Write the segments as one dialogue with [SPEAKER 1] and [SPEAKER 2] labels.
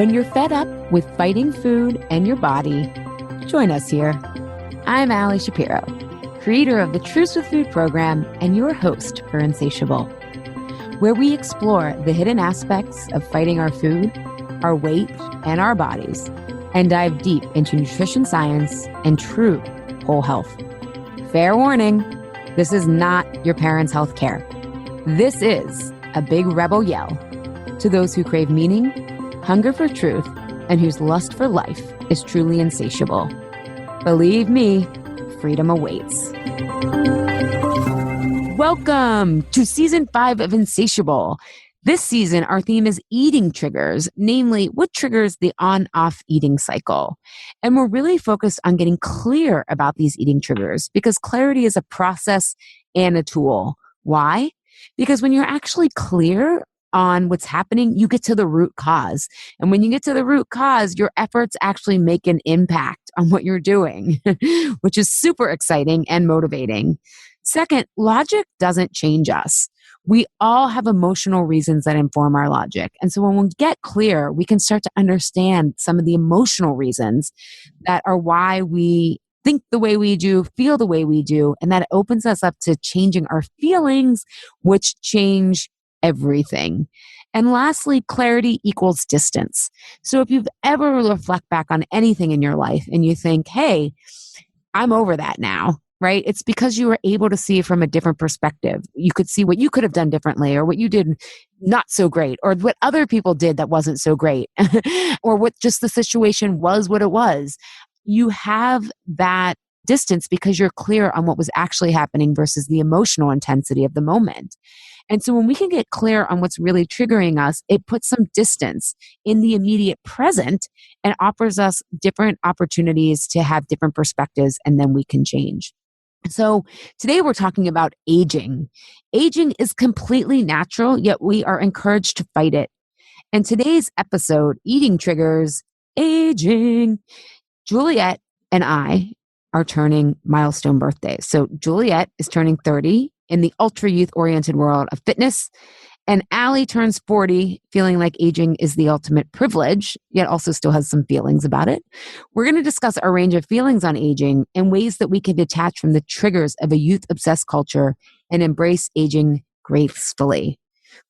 [SPEAKER 1] When you're fed up with fighting food and your body, join us here. I'm Ali Shapiro, creator of the Truce with Food program and your host for Insatiable, where we explore the hidden aspects of fighting our food, our weight, and our bodies, and dive deep into nutrition science and true whole health. Fair warning, this is not your parents' health care. This is a big rebel yell to those who crave meaning, hunger for truth, and whose lust for life is truly insatiable. Believe me, freedom awaits. Welcome to Season 5 of Insatiable. This season, our theme is eating triggers, namely what triggers the on-off eating cycle. And we're really focused on getting clear about these eating triggers because clarity is a process and a tool. Why? Because when you're actually clear on what's happening, you get to the root cause. And when you get to the root cause, your efforts actually make an impact on what you're doing, which is super exciting and motivating. Second, logic doesn't change us. We all have emotional reasons that inform our logic. And so when we get clear, we can start to understand some of the emotional reasons that are why we think the way we do, feel the way we do, and that opens us up to changing our feelings, which change everything. And lastly, clarity equals distance. So if you've ever reflect back on anything in your life and you think, hey, I'm over that now, right? It's because you were able to see it from a different perspective. You could see what you could have done differently or what you did not so great or what other people did that wasn't so great or what just the situation was what it was. You have that distance because you're clear on what was actually happening versus the emotional intensity of the moment. And so when we can get clear on what's really triggering us, it puts some distance in the immediate present and offers us different opportunities to have different perspectives, and then we can change. So today we're talking about aging. Aging is completely natural, yet we are encouraged to fight it. And today's episode, Eating Triggers, Aging. Juliet and I are turning milestone birthdays. So Juliet is turning 30 in the ultra youth-oriented world of fitness, and Ali turns 40, feeling like aging is the ultimate privilege, yet also still has some feelings about it. We're going to discuss our range of feelings on aging and ways that we can detach from the triggers of a youth-obsessed culture and embrace aging gracefully.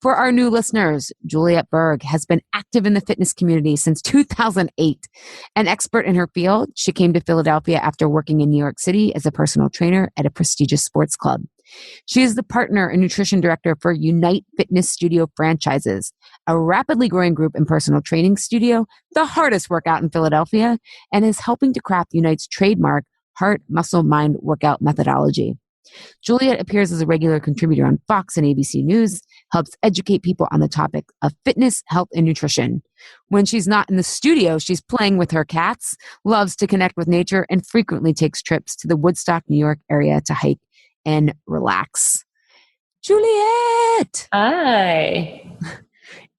[SPEAKER 1] For our new listeners, Juliet Burgh has been active in the fitness community since 2008. An expert in her field, she came to Philadelphia after working in New York City as a personal trainer at a prestigious sports club. She is the partner and nutrition director for Unite Fitness Studio Franchises, a rapidly growing group and personal training studio, the hardest workout in Philadelphia, and is helping to craft Unite's trademark heart, muscle, mind workout methodology. Juliet appears as a regular contributor on Fox and ABC News, helps educate people on the topic of fitness, health, and nutrition. When she's not in the studio, she's playing with her cats, loves to connect with nature, and frequently takes trips to the Woodstock, New York area to hike and relax. Juliet!
[SPEAKER 2] Hi.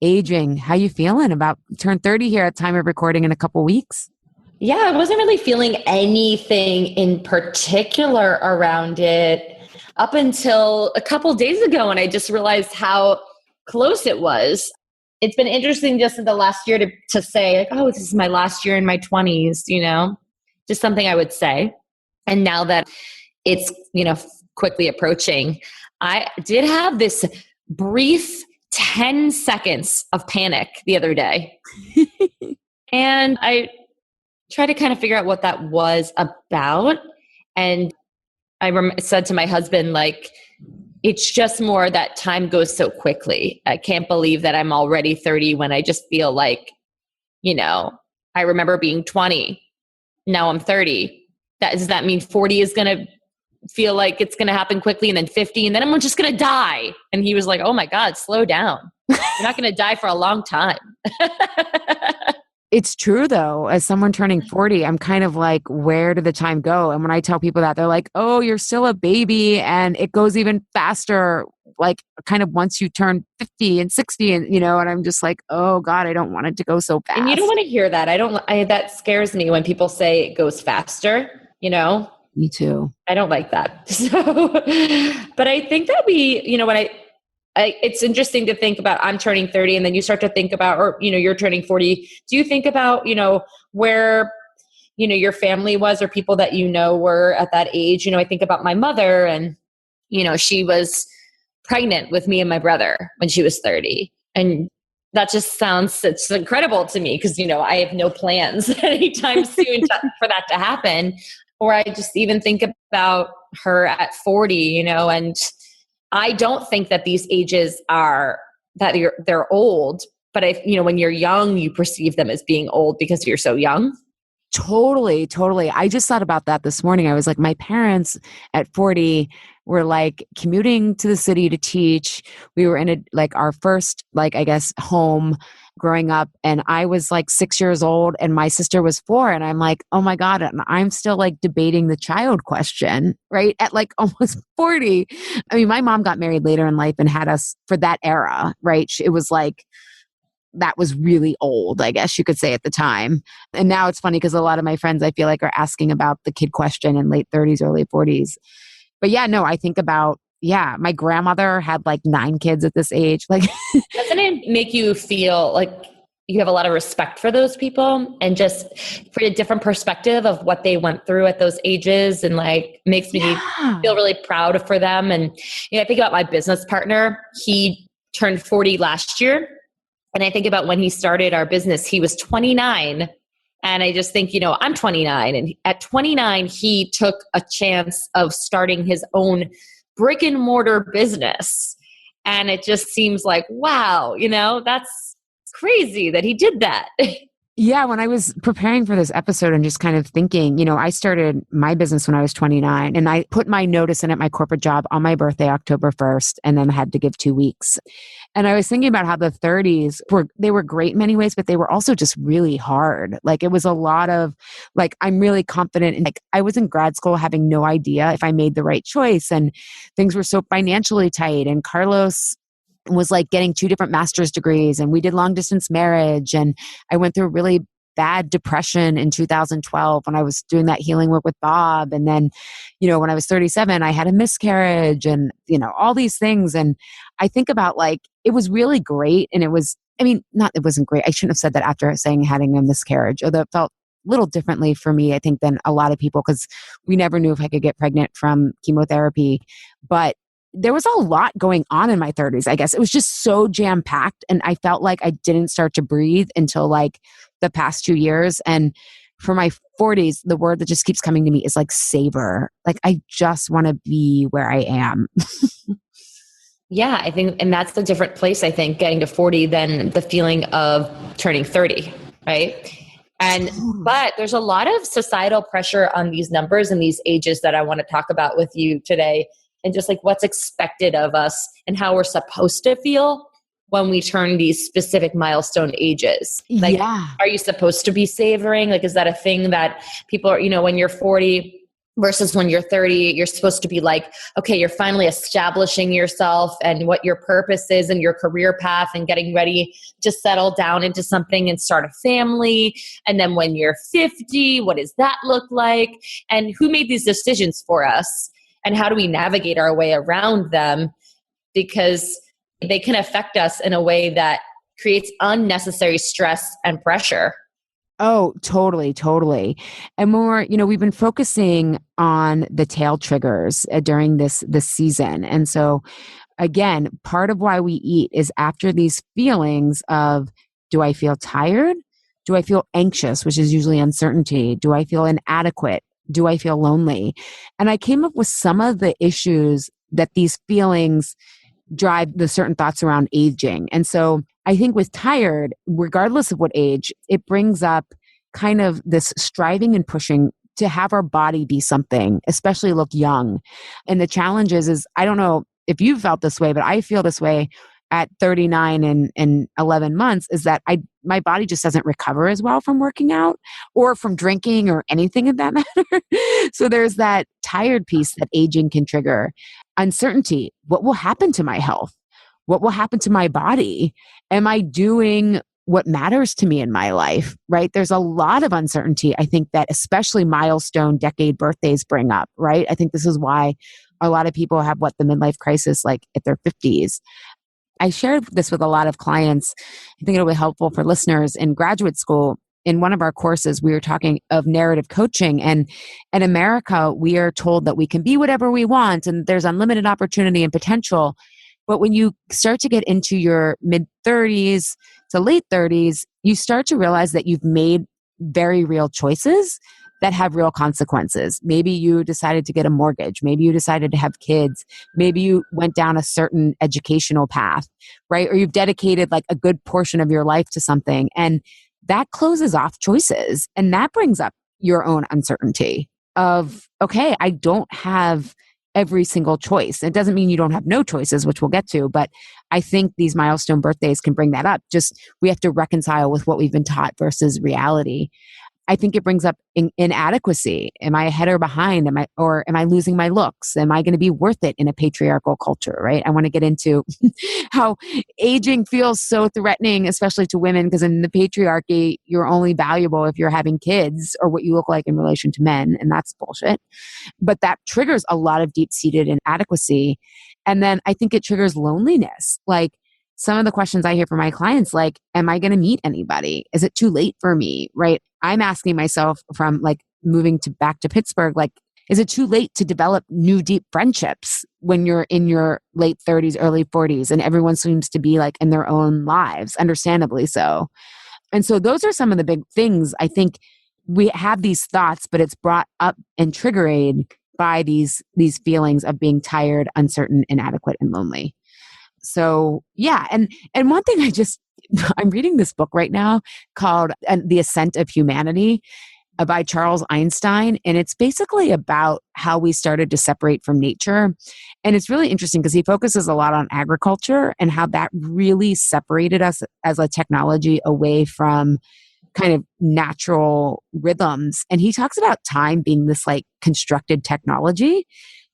[SPEAKER 1] Aging. How you feeling? About turn 30 here at time of recording in a couple weeks.
[SPEAKER 2] Yeah, I wasn't really feeling anything in particular around it up until a couple days ago, and I just realized how close it was. It's been interesting just in the last year to say, like, oh, this is my last year in my 20s, just something I would say. And now that it's, quickly approaching, I did have this brief 10 seconds of panic the other day. And I try to kind of figure out what that was about. And I said to my husband, like, it's just more that time goes so quickly. I can't believe that I'm already 30 when I just feel like, I remember being 20. Now I'm 30. Does that mean 40 is going to feel like it's going to happen quickly, and then 50, and then I'm just going to die? And he was like, oh my God, slow down. You're not going to die for a long time.
[SPEAKER 1] It's true though. As someone turning 40, I'm kind of like, where did the time go? And when I tell people that, they're like, oh, you're still a baby. And it goes even faster, like kind of once you turn 50 and 60 and, and I'm just like, oh God, I don't want it to go so fast.
[SPEAKER 2] And you don't want to hear that. That scares me when people say it goes faster,
[SPEAKER 1] Me too.
[SPEAKER 2] I don't like that. So, but I think that when it's interesting to think about, I'm turning 30 and then you start to think about, or, you're turning 40. Do you think about, where, your family was or people that were at that age? I think about my mother and, she was pregnant with me and my brother when she was 30. And that just it's incredible to me because, I have no plans anytime soon for that to happen. Or I just even think about her at 40, and I don't think that these ages they're old, but when you're young, you perceive them as being old because you're so young.
[SPEAKER 1] Totally, totally. I just thought about that this morning. I was like, my parents at 40 were like commuting to the city to teach. We were in our first, I guess, home growing up. And I was like 6 years old and my sister was 4. And I'm like, oh my God. And I'm still like debating the child question, right? At like almost 40. I mean, my mom got married later in life and had us for that era, right? It was like, that was really old, I guess you could say at the time. And now it's funny because a lot of my friends I feel like are asking about the kid question in late 30s, early 40s. But yeah, no, I think about, my grandmother had like 9 kids at this age. Like,
[SPEAKER 2] doesn't it make you feel like you have a lot of respect for those people and just for a different perspective of what they went through at those ages, and like makes me feel really proud for them. And I think about my business partner. He turned 40 last year. And I think about when he started our business, he was 29. And I just think, I'm 29. And at 29, he took a chance of starting his own brick and mortar business. And it just seems like, wow, that's crazy that he did that.
[SPEAKER 1] Yeah, when I was preparing for this episode and just kind of thinking, I started my business when I was 29 and I put my notice in at my corporate job on my birthday, October 1st, and then had to give 2 weeks. And I was thinking about how the 30s they were great in many ways, but they were also just really hard. Like it was a lot of I'm really confident in I was in grad school having no idea if I made the right choice, and things were so financially tight, and Carlos was getting 2 different master's degrees, and we did long distance marriage. And I went through a really bad depression in 2012 when I was doing that healing work with Bob. And then, when I was 37, I had a miscarriage and, all these things. And I think about it was really great. And it wasn't great. I shouldn't have said that after having a miscarriage, although it felt a little differently for me, I think, than a lot of people, because we never knew if I could get pregnant from chemotherapy. But there was a lot going on in my 30s, I guess. It was just so jam-packed, and I felt like I didn't start to breathe until the past 2 years. And for my 40s, the word that just keeps coming to me is savor. I just want to be where I am.
[SPEAKER 2] Yeah, I think, and that's the different place, I think, getting to 40 than the feeling of turning 30, right? But there's a lot of societal pressure on these numbers and these ages that I want to talk about with you today. And just what's expected of us and how we're supposed to feel when we turn these specific milestone ages. Are you supposed to be savoring? Is that a thing that people are, when you're 40 versus when you're 30, you're supposed to be okay, you're finally establishing yourself and what your purpose is and your career path and getting ready to settle down into something and start a family. And then when you're 50, what does that look like? And who made these decisions for us? And how do we navigate our way around them? Because they can affect us in a way that creates unnecessary stress and pressure.
[SPEAKER 1] Oh, totally, totally. And more, we've been focusing on the tail triggers during this season. And so again, part of why we eat is after these feelings of, do I feel tired? Do I feel anxious, which is usually uncertainty? Do I feel inadequate? Do I feel lonely? And I came up with some of the issues that these feelings drive the certain thoughts around aging. And so I think with tired, regardless of what age, it brings up kind of this striving and pushing to have our body be something, especially look young. And the challenge is I don't know if you felt this way, but I feel this way at 39 and 11 months, is that my body just doesn't recover as well from working out or from drinking or anything of that matter. So there's that tired piece that aging can trigger. Uncertainty. What will happen to my health? What will happen to my body? Am I doing what matters to me in my life, right? There's a lot of uncertainty, I think, that especially milestone decade birthdays bring up, right? I think this is why a lot of people have the midlife crisis at their 50s. I shared this with a lot of clients. I think it'll be helpful for listeners in graduate school. In one of our courses, we were talking of narrative coaching. And in America, we are told that we can be whatever we want and there's unlimited opportunity and potential. But when you start to get into your mid 30s to late 30s, you start to realize that you've made very real choices that have real consequences. Maybe you decided to get a mortgage. Maybe you decided to have kids. Maybe you went down a certain educational path, right? Or you've dedicated like a good portion of your life to something. And that closes off choices. And that brings up your own uncertainty of, okay, I don't have every single choice. It doesn't mean you don't have no choices, which we'll get to, but I think these milestone birthdays can bring that up. Just we have to reconcile with what we've been taught versus reality. I think it brings up inadequacy. Am I ahead or behind? Am I losing my looks? Am I going to be worth it in a patriarchal culture, right? I want to get into how aging feels so threatening, especially to women, because in the patriarchy, you're only valuable if you're having kids or what you look like in relation to men. And that's bullshit. But that triggers a lot of deep-seated inadequacy. And then I think it triggers loneliness. Like, some of the questions I hear from my clients, like, am I going to meet anybody? Is it too late for me? Right? I'm asking myself from like moving back to Pittsburgh, like, is it too late to develop new deep friendships when you're in your late 30s, early 40s, and everyone seems to be like in their own lives, understandably so. And so those are some of the big things. I think we have these thoughts, but it's brought up and triggered by these feelings of being tired, uncertain, inadequate, and lonely. So yeah. And one thing I'm reading this book right now called The Ascent of Humanity by Charles Einstein. And it's basically about how we started to separate from nature. And it's really interesting because he focuses a lot on agriculture and how that really separated us as a technology away from kind of natural rhythms. And he talks about time being this like constructed technology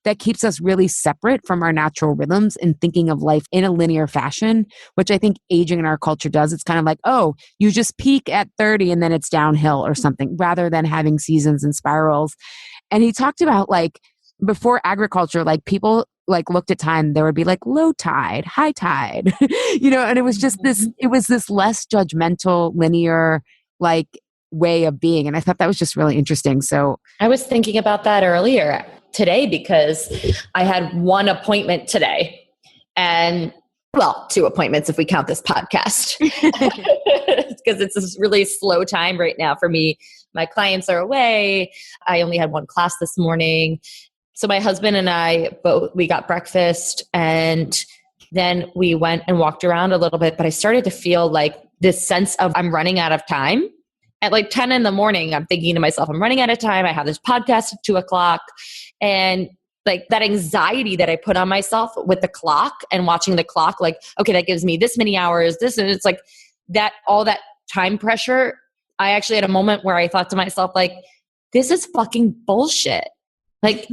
[SPEAKER 1] that keeps us really separate from our natural rhythms and thinking of life in a linear fashion, which I think aging in our culture does. It's kind of like, oh, you just peak at 30 and then it's downhill or something, rather than having seasons and spirals. And he talked about like before agriculture, like people like looked at time, there would be like low tide, high tide, and it was just this less judgmental, linear, like way of being. And I thought that was just really interesting. So
[SPEAKER 2] I was thinking about that earlier today because I had one appointment today and two appointments if we count this podcast because it's a really slow time right now for me. My clients are away. I only had one class this morning. So my husband and I we got breakfast and then we went and walked around a little bit, but I started to feel like this sense of I'm running out of time. At like 10 in the morning, I'm thinking to myself, I'm running out of time. I have this podcast at 2:00. And like that anxiety that I put on myself with the clock and watching the clock, like, okay, that gives me this many hours, and it's like that, all that time pressure. I actually had a moment where I thought to myself, like, this is fucking bullshit. Like,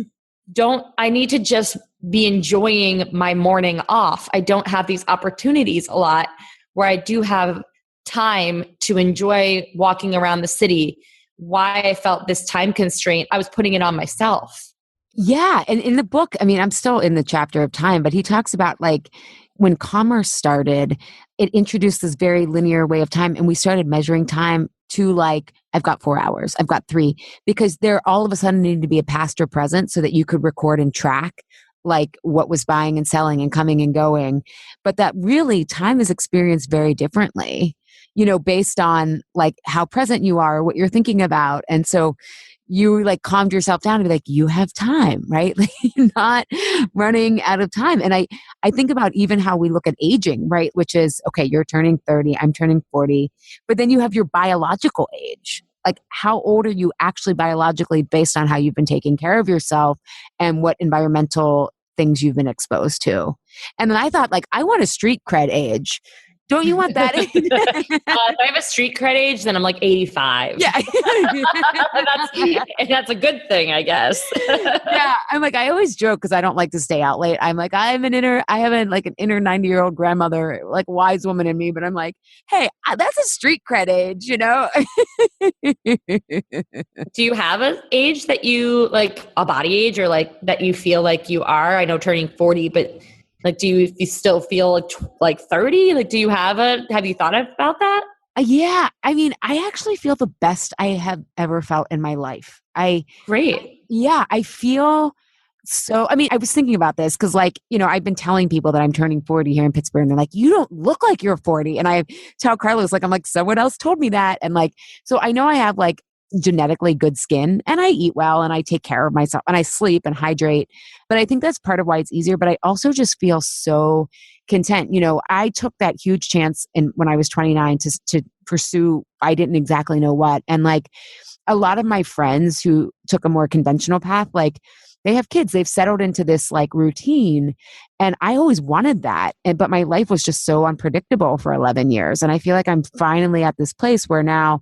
[SPEAKER 2] I need to just be enjoying my morning off. I don't have these opportunities a lot where I do have time to enjoy walking around the city. Why I felt this time constraint, I was putting it on myself.
[SPEAKER 1] Yeah. And in the book, I mean, I'm still in the chapter of time, but he talks about like when commerce started, it introduced this very linear way of time. And we started measuring time to like, I've got 4 hours, I've got 3, because there all of a sudden needed to be a past or present so that you could record and track like what was buying and selling and coming and going. But that really time is experienced very differently, based on like how present you are, what you're thinking about. And so you like calmed yourself down to be like, you have time, right? Like you're not running out of time. And I think about even how we look at aging, right? Which is, okay, you're turning 30, I'm turning 40, but then you have your biological age. Like how old are you actually biologically based on how you've been taking care of yourself and what environmental things you've been exposed to. And then I thought like, I want a street cred age. Don't you want that age?
[SPEAKER 2] If I have a street cred age, then I'm like 85.
[SPEAKER 1] Yeah.
[SPEAKER 2] that's a good thing, I guess.
[SPEAKER 1] Yeah. I'm like, I always joke because I don't like to stay out late. I'm like, I have an inner 90-year-old grandmother, like wise woman in me, but I'm like, hey, that's a street cred age,
[SPEAKER 2] Do you have an age that you like, a body age or like that you feel like you are? I know turning 40, but Like, do you still feel like 30? Like, have you thought about that?
[SPEAKER 1] Yeah. I mean, I actually feel the best I have ever felt in my life.
[SPEAKER 2] Great.
[SPEAKER 1] Yeah, I feel so, I mean, I was thinking about this because, like, I've been telling people that I'm turning 40 here in Pittsburgh, and they're like, you don't look like you're 40. And I tell Carlos, like, I'm like, someone else told me that. And like, so I know I have like genetically good skin, and I eat well, and I take care of myself, and I sleep and hydrate. But I think that's part of why it's easier. But I also just feel so content. I took that huge chance when I was 29 to pursue, I didn't exactly know what. And like, a lot of my friends who took a more conventional path, like, they have kids, they've settled into this like routine. And I always wanted that. But my life was just so unpredictable for 11 years. And I feel like I'm finally at this place where now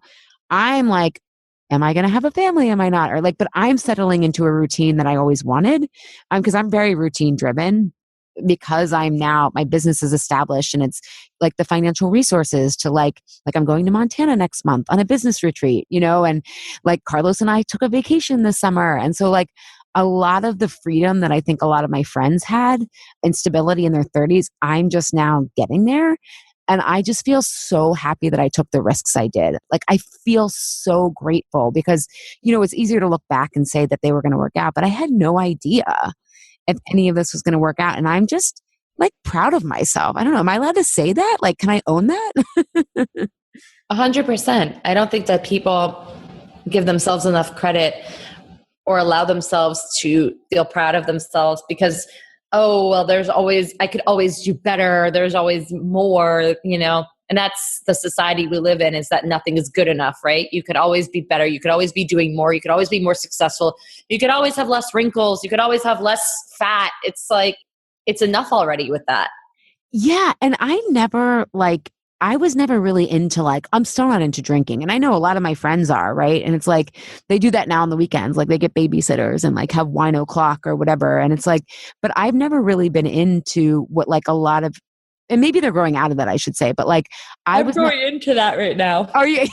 [SPEAKER 1] I'm like, am I going to have a family? Am I not? Or like, but I'm settling into a routine that I always wanted. Because I'm very routine driven, because my business is established, and it's like the financial resources to like I'm going to Montana next month on a business retreat, and like Carlos and I took a vacation this summer. And so like a lot of the freedom that I think a lot of my friends had and stability in their 30s, I'm just now getting there. And I just feel so happy that I took the risks I did. Like, I feel so grateful because, it's easier to look back and say that they were going to work out, but I had no idea if any of this was going to work out. And I'm just like proud of myself. I don't know. Am I allowed to say that? Like, can I own that?
[SPEAKER 2] 100%. I don't think that people give themselves enough credit or allow themselves to feel proud of themselves because, oh, well, I could always do better. There's always more, and that's the society we live in, is that nothing is good enough, right? You could always be better. You could always be doing more. You could always be more successful. You could always have less wrinkles. You could always have less fat. It's like, it's enough already with that.
[SPEAKER 1] Yeah. And I was never really into like, I'm still not into drinking. And I know a lot of my friends are, right? And it's like, they do that now on the weekends. Like, they get babysitters and like have wine o'clock or whatever. And it's like, but I've never really been into what like a lot of, and maybe they're growing out of that, I should say. But like,
[SPEAKER 2] I'm going into that right now.
[SPEAKER 1] Are you?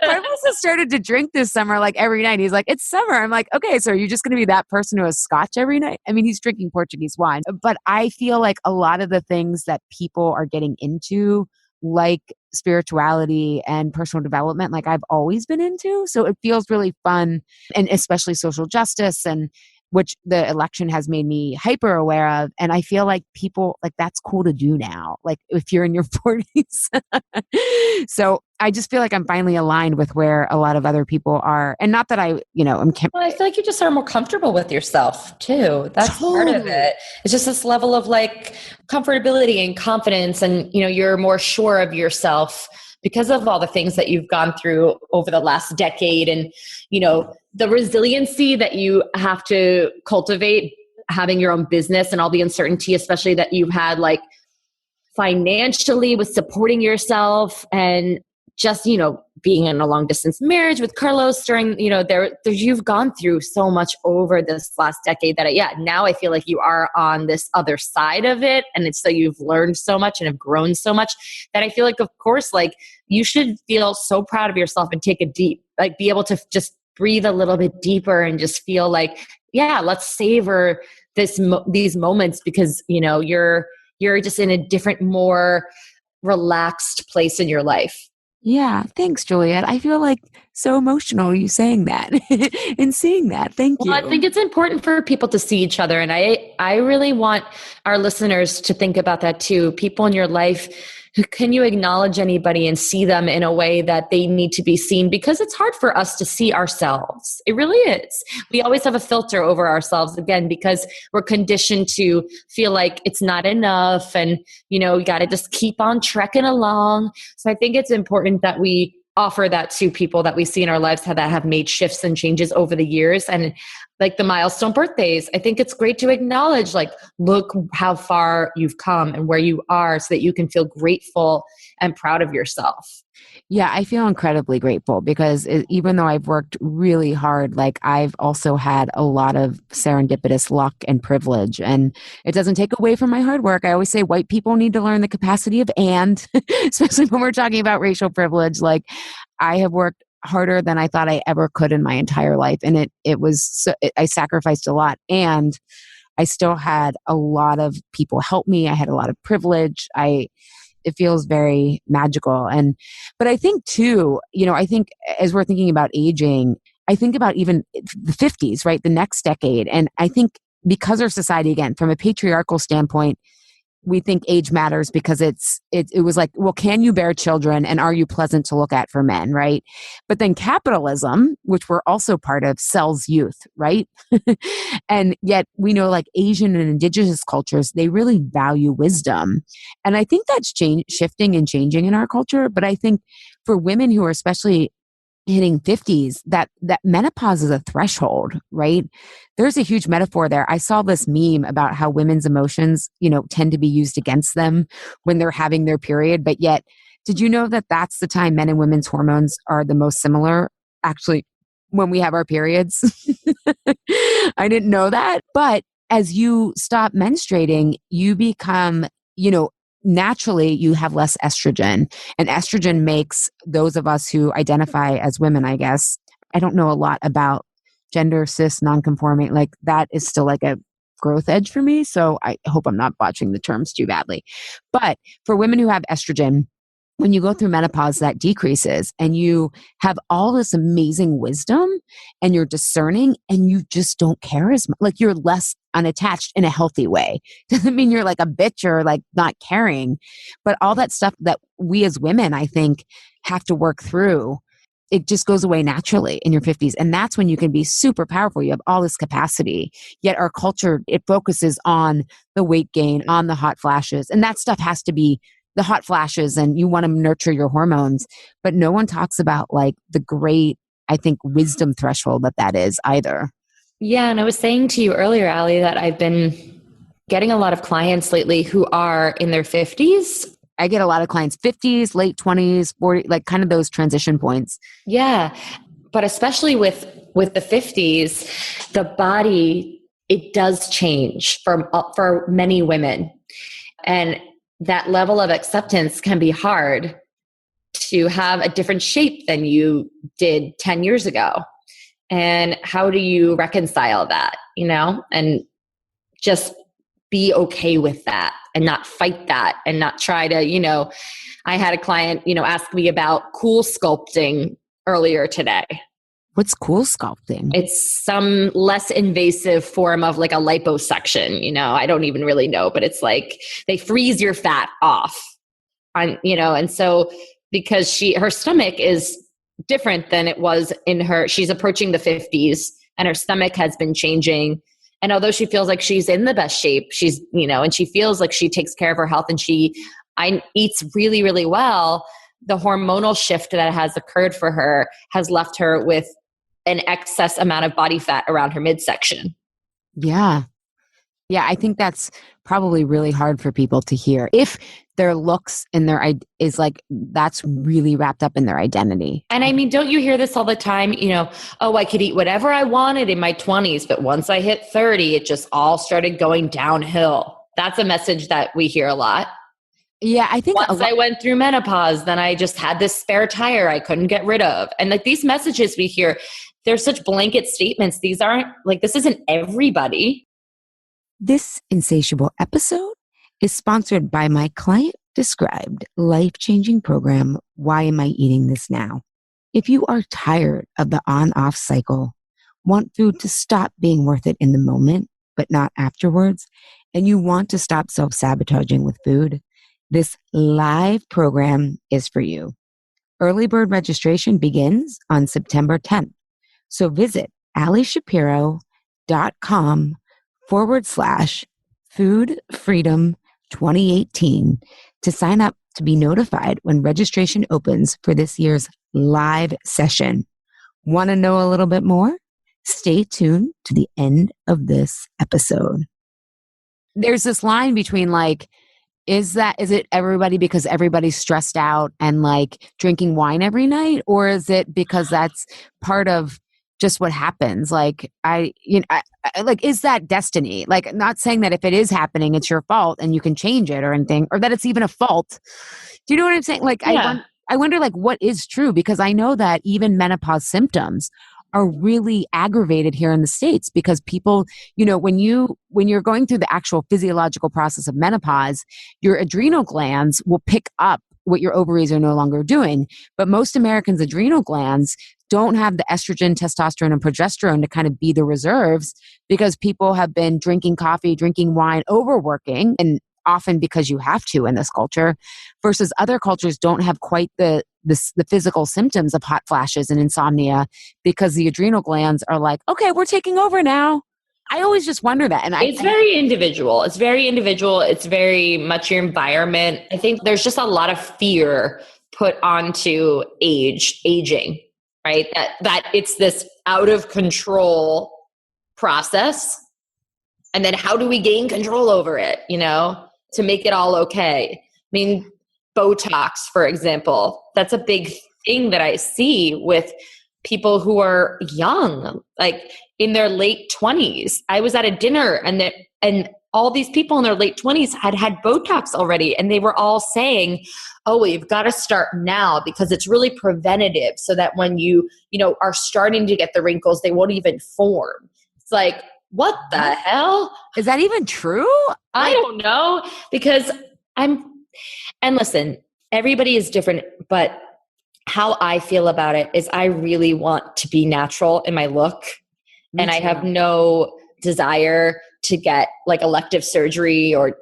[SPEAKER 1] Carlos has started to drink this summer, like every night. He's like, it's summer. I'm like, okay, so are you just going to be that person who has scotch every night? I mean, he's drinking Portuguese wine, but I feel like a lot of the things that people are getting into, like spirituality and personal development, like I've always been into. So it feels really fun, and especially social justice, and which the election has made me hyper aware of. And I feel like people, like, that's cool to do now, like if you're in your 40s. So I just feel like I'm finally aligned with where a lot of other people are. And not that I,
[SPEAKER 2] well, I feel like you just are more comfortable with yourself too. That's part of it. It's just this level of like comfortability and confidence, and, you're more sure of yourself because of all the things that you've gone through over the last decade, and, the resiliency that you have to cultivate having your own business, and all the uncertainty, especially that you've had like financially with supporting yourself, and just, being in a long distance marriage with Carlos during, you've gone through so much over this last decade that now I feel like you are on this other side of it. And it's so you've learned so much and have grown so much that I feel like, of course, like you should feel so proud of yourself and take a deep, like be able to just breathe a little bit deeper and just feel like, let's savor these moments, because, you're just in a different, more relaxed place in your life.
[SPEAKER 1] Yeah. Thanks, Juliet. I feel like so emotional you saying that and seeing that. Thank you.
[SPEAKER 2] Well, I think it's important for people to see each other. And I really want our listeners to think about that too. People in your life, can you acknowledge anybody and see them in a way that they need to be seen? Because it's hard for us to see ourselves. It really is. We always have a filter over ourselves, again, because we're conditioned to feel like it's not enough, and, you got to just keep on trekking along. So I think it's important that we offer that to people that we see in our lives that have made shifts and changes over the years. And like the milestone birthdays, I think it's great to acknowledge, like, look how far you've come and where you are, so that you can feel grateful and proud of yourself.
[SPEAKER 1] Yeah, I feel incredibly grateful because even though I've worked really hard, like I've also had a lot of serendipitous luck and privilege, and it doesn't take away from my hard work. I always say white people need to learn the capacity of and, especially when we're talking about racial privilege. Like, I have worked harder than I thought I ever could in my entire life. And I sacrificed a lot. And I still had a lot of people help me. I had a lot of privilege. It feels very magical. But I think too, I think as we're thinking about aging, I think about even the 50s, right? The next decade. And I think because our society, again, from a patriarchal standpoint, we think age matters because it was like, well, can you bear children and are you pleasant to look at for men, right? But then capitalism, which we're also part of, sells youth, right? And yet we know like Asian and indigenous cultures, they really value wisdom. And I think that's shifting and changing in our culture. But I think for women who are especially hitting 50s, that menopause is a threshold, right? There's a huge metaphor there. I saw this meme about how women's emotions, tend to be used against them when they're having their period. But yet, did you know that that's the time men and women's hormones are the most similar? Actually, when we have our periods. I didn't know that. But as you stop menstruating, you become, naturally you have less estrogen, and estrogen makes those of us who identify as women, I guess. I don't know a lot about gender cis non-conforming. Like that is still like a growth edge for me. So I hope I'm not botching the terms too badly. But for women who have estrogen, when you go through menopause, that decreases and you have all this amazing wisdom and you're discerning and you just don't care as much. Like you're less unattached in a healthy way. Doesn't mean you're like a bitch or like not caring, but all that stuff that we as women, I think, have to work through, it just goes away naturally in your 50s. And that's when you can be super powerful. You have all this capacity. Yet our culture, it focuses on the weight gain, on the hot flashes. And that stuff has to be the hot flashes, and you want to nurture your hormones. But no one talks about like the great, I think, wisdom threshold that is either.
[SPEAKER 2] Yeah. And I was saying to you earlier, Ali, that I've been getting a lot of clients lately who are in their 50s.
[SPEAKER 1] I get a lot of clients 50s, late 20s, 40, like kind of those transition points.
[SPEAKER 2] Yeah. But especially with the 50s, the body, it does change for many women. And that level of acceptance can be hard to have a different shape than you did 10 years ago. And how do you reconcile that, and just be okay with that and not fight that and not try to, I had a client, ask me about cool sculpting earlier today.
[SPEAKER 1] What's cool sculpting?
[SPEAKER 2] It's some less invasive form of like a liposuction, I don't even really know, but it's like they freeze your fat off and so because her stomach is different than it was she's approaching the 50s and her stomach has been changing. And although she feels like she's in the best shape, she's, and she feels like she takes care of her health and she eats really, really well, the hormonal shift that has occurred for her has left her with an excess amount of body fat around her midsection.
[SPEAKER 1] Yeah. Yeah, I think that's probably really hard for people to hear. If their looks and is like, that's really wrapped up in their identity.
[SPEAKER 2] And I mean, don't you hear this all the time? Oh, I could eat whatever I wanted in my 20s, but once I hit 30, it just all started going downhill. That's a message that we hear a lot.
[SPEAKER 1] Yeah, I think
[SPEAKER 2] once I went through menopause, then I just had this spare tire I couldn't get rid of. And like these messages we hear, they're such blanket statements. These aren't like, this isn't everybody.
[SPEAKER 1] This Insatiable episode is sponsored by my client-described life-changing program, Why Am I Eating This Now? If you are tired of the on-off cycle, want food to stop being worth it in the moment, but not afterwards, and you want to stop self-sabotaging with food, this live program is for you. Early bird registration begins on September 10th. So visit alishapiro.com/Food Freedom 2018 to sign up to be notified when registration opens for this year's live session. Want to know a little bit more? Stay tuned to the end of this episode. There's this line between like, is it everybody because everybody's stressed out and like drinking wine every night? Or is it because that's part of just what happens? Like, is that destiny? Like, not saying that if it is happening, it's your fault and you can change it or anything, or that it's even a fault. Do you know what I'm saying? Like, yeah. I wonder like what is true, because I know that even menopause symptoms are really aggravated here in the States because people, when you're going through the actual physiological process of menopause, your adrenal glands will pick up what your ovaries are no longer doing. But most Americans' adrenal glands don't have the estrogen, testosterone, and progesterone to kind of be the reserves because people have been drinking coffee, drinking wine, overworking, and often because you have to in this culture, versus other cultures don't have quite the physical symptoms of hot flashes and insomnia because the adrenal glands are like, okay, we're taking over now. I always just wonder that. And
[SPEAKER 2] it's very individual. It's very individual. It's very much your environment. I think there's just a lot of fear put onto aging, right? That it's this out of control process. And then how do we gain control over it, to make it all okay? I mean, Botox, for example, that's a big thing that I see with people who are young, like in their late 20s. I was at a dinner and all these people in their late 20s had Botox already. And they were all saying, oh, well, you've got to start now because it's really preventative so that when you are starting to get the wrinkles, they won't even form. It's like, what the hell?
[SPEAKER 1] Is that even true?
[SPEAKER 2] I don't know, because and listen, everybody is different, but how I feel about it is I really want to be natural in my look. And I have no desire to get like elective surgery or,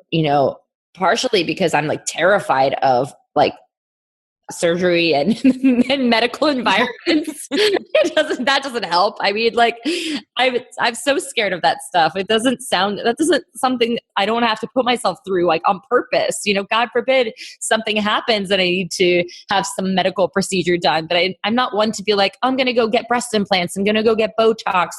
[SPEAKER 2] partially because I'm like terrified of like surgery and medical environments. That doesn't help. I mean, like I'm so scared of that stuff. That doesn't something I don't have to put myself through like on purpose. God forbid something happens and I need to have some medical procedure done. But I'm not one to be like, I'm going to go get breast implants. I'm going to go get Botox.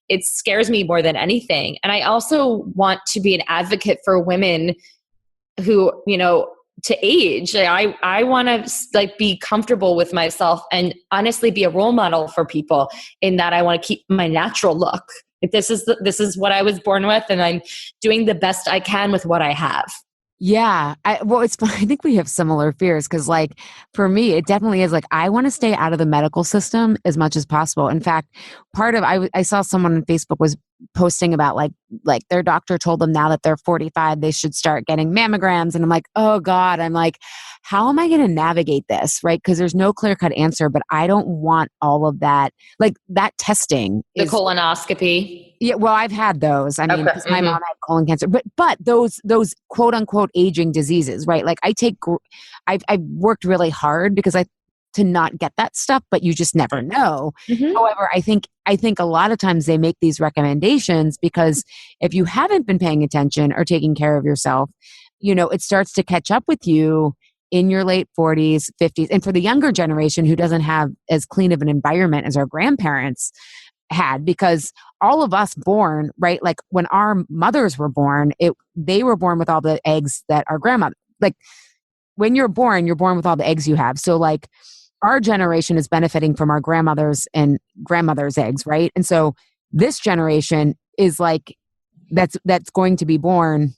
[SPEAKER 2] It scares me more than anything. And I also want to be an advocate for women who, to age. I want to like be comfortable with myself and honestly be a role model for people in that I want to keep my natural look. This is what I was born with, and I'm doing the best I can with what I have.
[SPEAKER 1] Yeah. It's fun. I think we have similar fears because like for me, it definitely is like, I want to stay out of the medical system as much as possible. In fact, I saw someone on Facebook was posting about like their doctor told them now that they're 45, they should start getting mammograms. And I'm like, oh God, I'm like, how am I going to navigate this? Right. Because there's no clear cut answer, but I don't want all of that, like that testing.
[SPEAKER 2] The colonoscopy.
[SPEAKER 1] Yeah, well, I've had those. I mean, because my mom had colon cancer, but those quote unquote aging diseases, right? Like I've worked really hard because to not get that stuff, but you just never know. Mm-hmm. However, I think a lot of times they make these recommendations because if you haven't been paying attention or taking care of yourself, it starts to catch up with you in your late 40s, 50s. And for the younger generation who doesn't have as clean of an environment as our grandparents had, because all of us born, right? Like when our mothers were born, they were born with all the eggs that our grandmother, like when you're born with all the eggs you have. So like our generation is benefiting from our grandmothers and grandmothers' eggs, right? And so this generation is like, that's going to be born,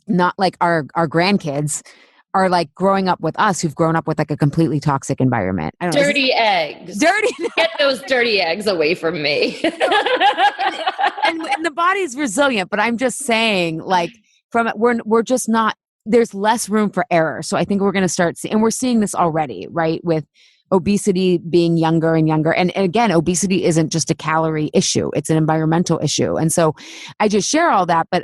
[SPEAKER 1] not like our grandkids are like growing up with us who've grown up with like a completely toxic environment. I don't know.
[SPEAKER 2] Dirty eggs. Get those dirty eggs away from me.
[SPEAKER 1] and the body's resilient, but I'm just saying like we're just not, there's less room for error. So I think we're going to start and we're seeing this already, right? With obesity being younger and younger. And again, obesity isn't just a calorie issue. It's an environmental issue. And so I just share all that, but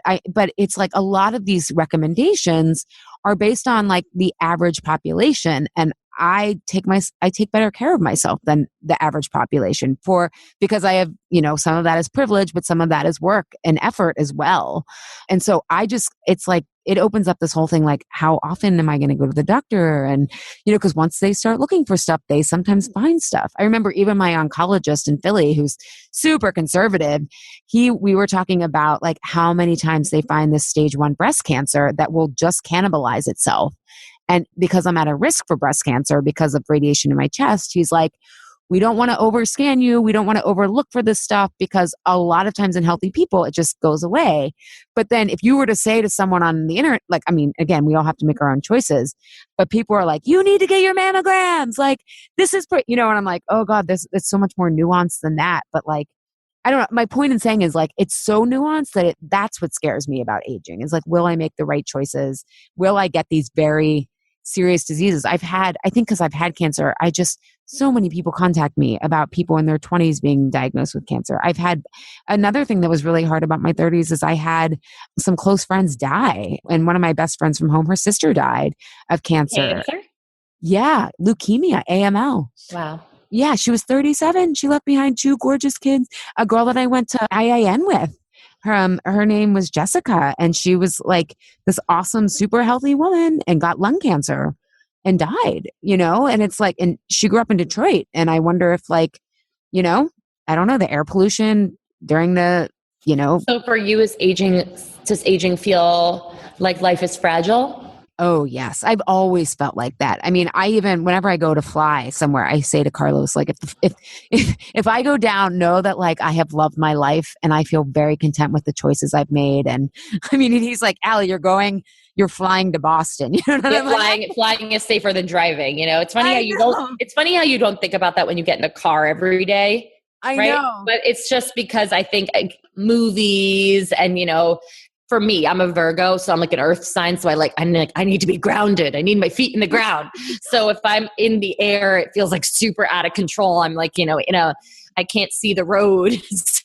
[SPEAKER 1] it's like a lot of these recommendations are based on like the average population. And I take better care of myself than the average population because I have, some of that is privilege, but some of that is work and effort as well. And so it's like, it opens up this whole thing, like how often am I going to go to the doctor? And, because once they start looking for stuff, they sometimes find stuff. I remember even my oncologist in Philly, who's super conservative, we were talking about like how many times they find this stage 1 breast cancer that will just cannibalize itself. And because I'm at a risk for breast cancer because of radiation in my chest, he's like, we don't want to overscan you. We don't want to overlook for this stuff because a lot of times in healthy people, it just goes away. But then if you were to say to someone on the internet, like, I mean, again, we all have to make our own choices, but people are like, you need to get your mammograms. Like, this is, and I'm like, oh God, it's so much more nuanced than that. But like, I don't know. My point in saying is like, it's so nuanced that that's what scares me about aging is like, will I make the right choices? Will I get these very serious diseases? I think because I've had cancer, so many people contact me about people in their 20s being diagnosed with cancer. I've had another thing that was really hard about my 30s is I had some close friends die. And one of my best friends from home, her sister died of cancer.
[SPEAKER 2] Cancer?
[SPEAKER 1] Yeah. Leukemia, AML.
[SPEAKER 2] Wow.
[SPEAKER 1] Yeah. She was 37. She left behind 2 gorgeous kids. A girl that I went to IIN with. Her name was Jessica, and she was like this awesome, super healthy woman and got lung cancer and died, and it's like, and she grew up in Detroit. And I wonder if like, I don't know, the air pollution during the,
[SPEAKER 2] So for you, does aging feel like life is fragile?
[SPEAKER 1] Oh, yes. I've always felt like that. I mean, whenever I go to fly somewhere, I say to Carlos, like, if I go down, know that like I have loved my life and I feel very content with the choices I've made. And I mean, he's like, Ali, you're flying to Boston. You know what I'm like?
[SPEAKER 2] Flying is safer than driving. It's funny it's funny how you don't think about that when you get in a car every day.
[SPEAKER 1] I
[SPEAKER 2] right?
[SPEAKER 1] know.
[SPEAKER 2] But it's just because I think movies and, for me, I'm a Virgo, so I'm like an earth sign. So I need to be grounded. I need my feet in the ground. So if I'm in the air, it feels like super out of control. I'm like, I can't see the road.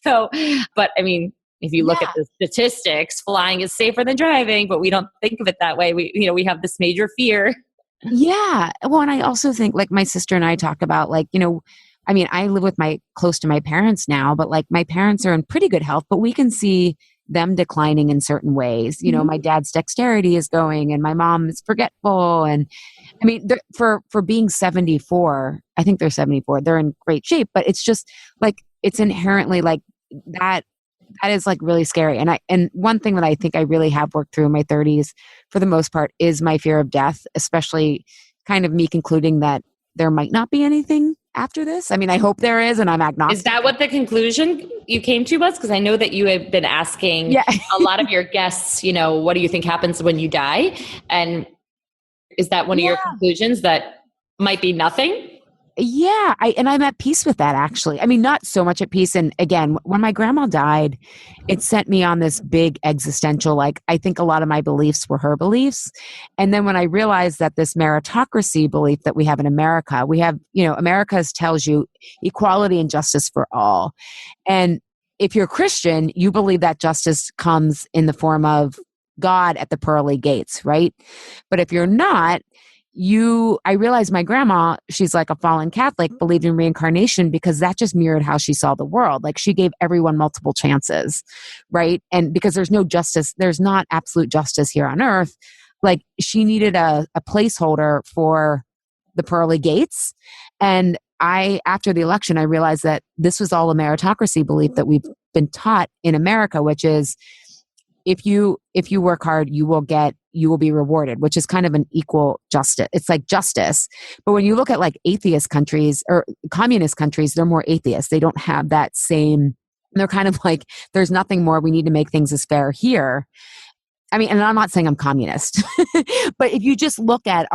[SPEAKER 2] So, but I mean, if you look at the statistics, flying is safer than driving, but we don't think of it that way. We have this major fear.
[SPEAKER 1] Yeah. Well, and I also think like my sister and I talk about like, I mean, I live close to my parents now, but like my parents are in pretty good health, but we can see them declining in certain ways. My dad's dexterity is going and my mom is forgetful. And I mean, for being 74, I think they're 74, they're in great shape, but it's just like, it's inherently like that is like really scary. And one thing that I think I really have worked through in my 30s for the most part is my fear of death, especially kind of me concluding that there might not be anything after this. I mean, I hope there is, and I'm agnostic.
[SPEAKER 2] Is that what the conclusion you came to was? Because I know that you have been asking a lot of your guests, what do you think happens when you die? And is that one of your conclusions that might be nothing?
[SPEAKER 1] Yeah. I'm at peace with that, actually. I mean, not so much at peace. And again, when my grandma died, it sent me on this big existential, like, I think a lot of my beliefs were her beliefs. And then when I realized that this meritocracy belief that we have in America, we have, America tells you equality and justice for all. And if you're Christian, you believe that justice comes in the form of God at the pearly gates, right? But if you're not, I realized my grandma, she's like a fallen Catholic, believed in reincarnation because that just mirrored how she saw the world. Like she gave everyone multiple chances, right? And because there's no justice, there's not absolute justice here on earth. Like she needed a placeholder for the pearly gates. And after the election, I realized that this was all a meritocracy belief that we've been taught in America, which is if you work hard, you will be rewarded, which is kind of an equal justice. It's like justice. But when you look at like atheist countries or communist countries, they're more atheist. They don't have that same, they're kind of like, there's nothing more. We need to make things as fair here. I mean, and I'm not saying I'm communist, but if you just look at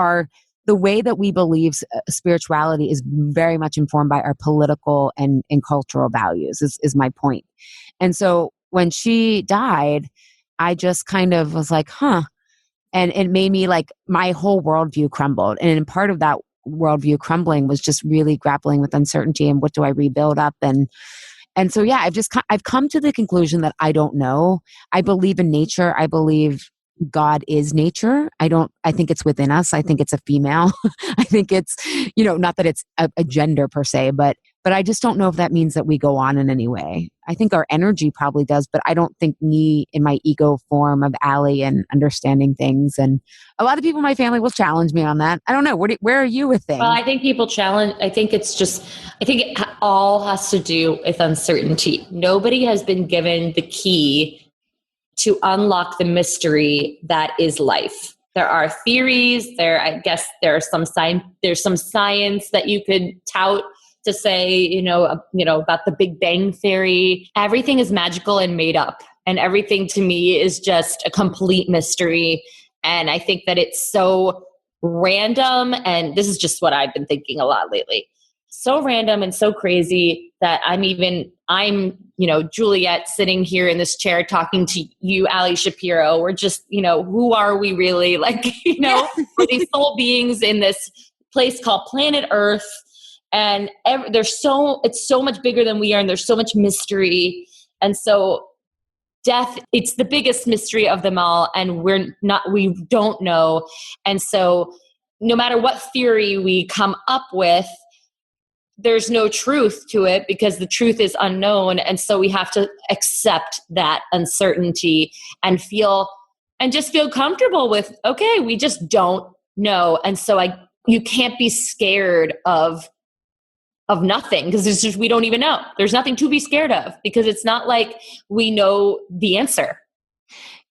[SPEAKER 1] the way that we believe spirituality is very much informed by our political and cultural values is my point. And so when she died, I just kind of was like, huh. And it made me like my whole worldview crumbled. And part of that worldview crumbling was just really grappling with uncertainty and what do I rebuild up? And so, yeah, I've come to the conclusion that I don't know. I believe in nature. I believe God is nature. I think it's within us. I think it's a female. I think it's, not that it's a gender per se, but I just don't know if that means that we go on in any way. I think our energy probably does, but I don't think me in my ego form of Ali and understanding things. And a lot of people in my family will challenge me on that. I don't know. Where are you with things?
[SPEAKER 2] Well, I think people challenge. I think it all has to do with uncertainty. Nobody has been given the key to unlock the mystery that is life. There are theories. I guess there's some science that you could tout to say, about the Big Bang Theory. Everything is magical and made up. And everything to me is just a complete mystery. And I think that it's so random. And this is just what I've been thinking a lot lately. So random and so crazy that I'm Juliet sitting here in this chair talking to you, Ali Shapiro. We're just, who are we really? Like, we're these soul beings in this place called planet Earth. And it's so much bigger than we are. And there's so much mystery. And so death, it's the biggest mystery of them all. And we don't know. And so no matter what theory we come up with, there's no truth to it because the truth is unknown. And so we have to accept that uncertainty and just feel comfortable with, okay, we just don't know. And so you can't be scared of nothing because it's just, we don't even know. There's nothing to be scared of because it's not like we know the answer.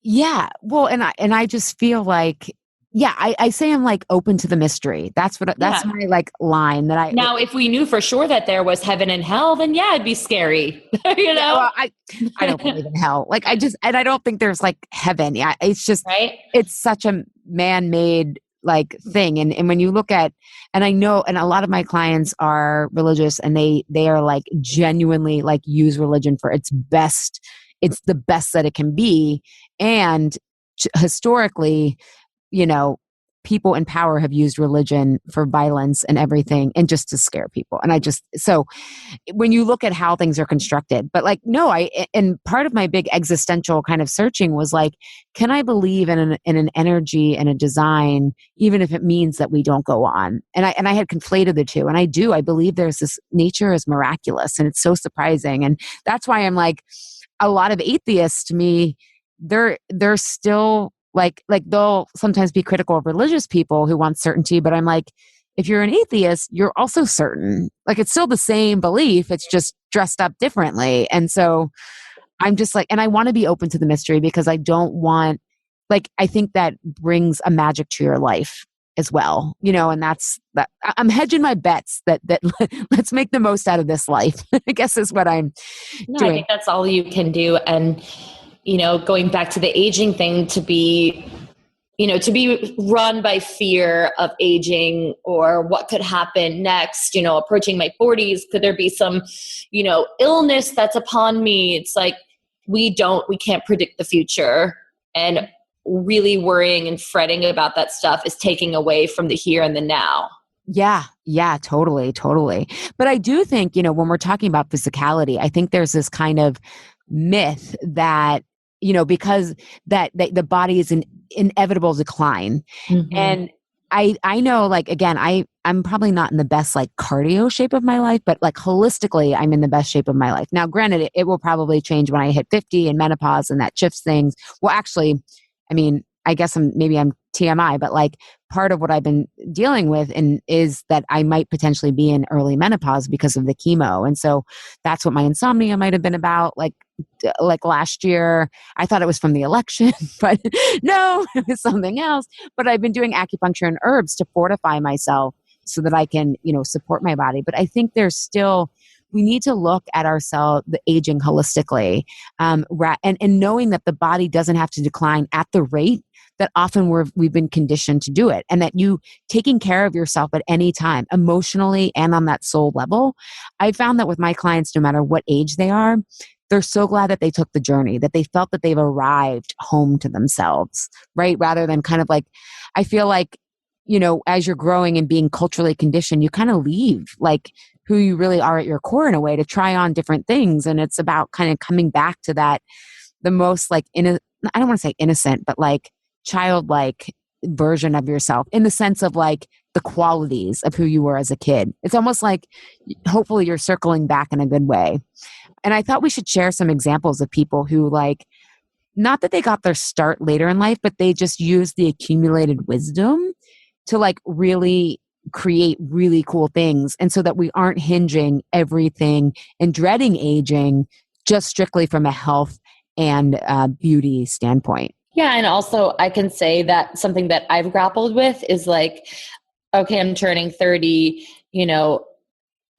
[SPEAKER 1] Yeah. Well, and I just feel like, yeah, I say I'm like open to the mystery. That's my like line that I.
[SPEAKER 2] Now, if we knew for sure that there was heaven and hell, then yeah, it'd be scary.
[SPEAKER 1] Yeah, well, I don't believe in hell. Like I don't think there's like heaven. Yeah, it's just
[SPEAKER 2] right.
[SPEAKER 1] It's such a man-made like thing, and when you look at, and I know, and a lot of my clients are religious, and they are like genuinely like use religion for its best. It's the best that it can be, and historically, people in power have used religion for violence and everything and just to scare people. And so when you look at how things are constructed, but like, no, and part of my big existential kind of searching was like, can I believe in an energy and a design, even if it means that we don't go on? And I had conflated the two. And I believe there's this nature is miraculous and it's so surprising. And that's why I'm like, a lot of atheists to me, they're still like they'll sometimes be critical of religious people who want certainty, but I'm like, if you're an atheist, you're also certain. Like it's still the same belief, it's just dressed up differently. And so I'm just like, and I want to be open to the mystery because I don't want, like, I think that brings a magic to your life as well, and that's that. I'm hedging my bets that let's make the most out of this life. I guess is what I'm doing.
[SPEAKER 2] I think that's all you can do. And going back to the aging thing, to be run by fear of aging or what could happen next, approaching my 40s, could there be some, illness that's upon me? It's like, we can't predict the future, and really worrying and fretting about that stuff is taking away from the here and the now.
[SPEAKER 1] Yeah, totally. But I do think, when we're talking about physicality, I think there's this kind of myth that, because that the body is in inevitable decline. Mm-hmm. And I know, like, again, I'm probably not in the best like cardio shape of my life, but like holistically, I'm in the best shape of my life. Now, granted, it will probably change when I hit 50 and menopause and that shifts things. Well, actually, I mean, I guess I'm TMI, but like part of what I've been dealing with is that I might potentially be in early menopause because of the chemo. And so that's what my insomnia might have been about. Like last year, I thought it was from the election, but no, it was something else. But I've been doing acupuncture and herbs to fortify myself so that I can, support my body. But I think we need to look at ourselves, the aging holistically, and knowing that the body doesn't have to decline at the rate that often we've been conditioned to do it, and that you taking care of yourself at any time, emotionally and on that soul level. I found that with my clients, no matter what age they are, they're so glad that they took the journey, that they felt that they've arrived home to themselves, right? Rather than kind of like, I feel like, as you're growing and being culturally conditioned, you kind of leave like who you really are at your core in a way to try on different things. And it's about kind of coming back to that, the most like, I don't want to say innocent, but like childlike version of yourself, in the sense of like the qualities of who you were as a kid. It's almost like hopefully you're circling back in a good way. And I thought we should share some examples of people who, like, not that they got their start later in life, but they just used the accumulated wisdom to like really create really cool things. And so that we aren't hinging everything and dreading aging just strictly from a health and beauty standpoint.
[SPEAKER 2] Yeah. And also I can say that something that I've grappled with is like, okay, I'm turning 30,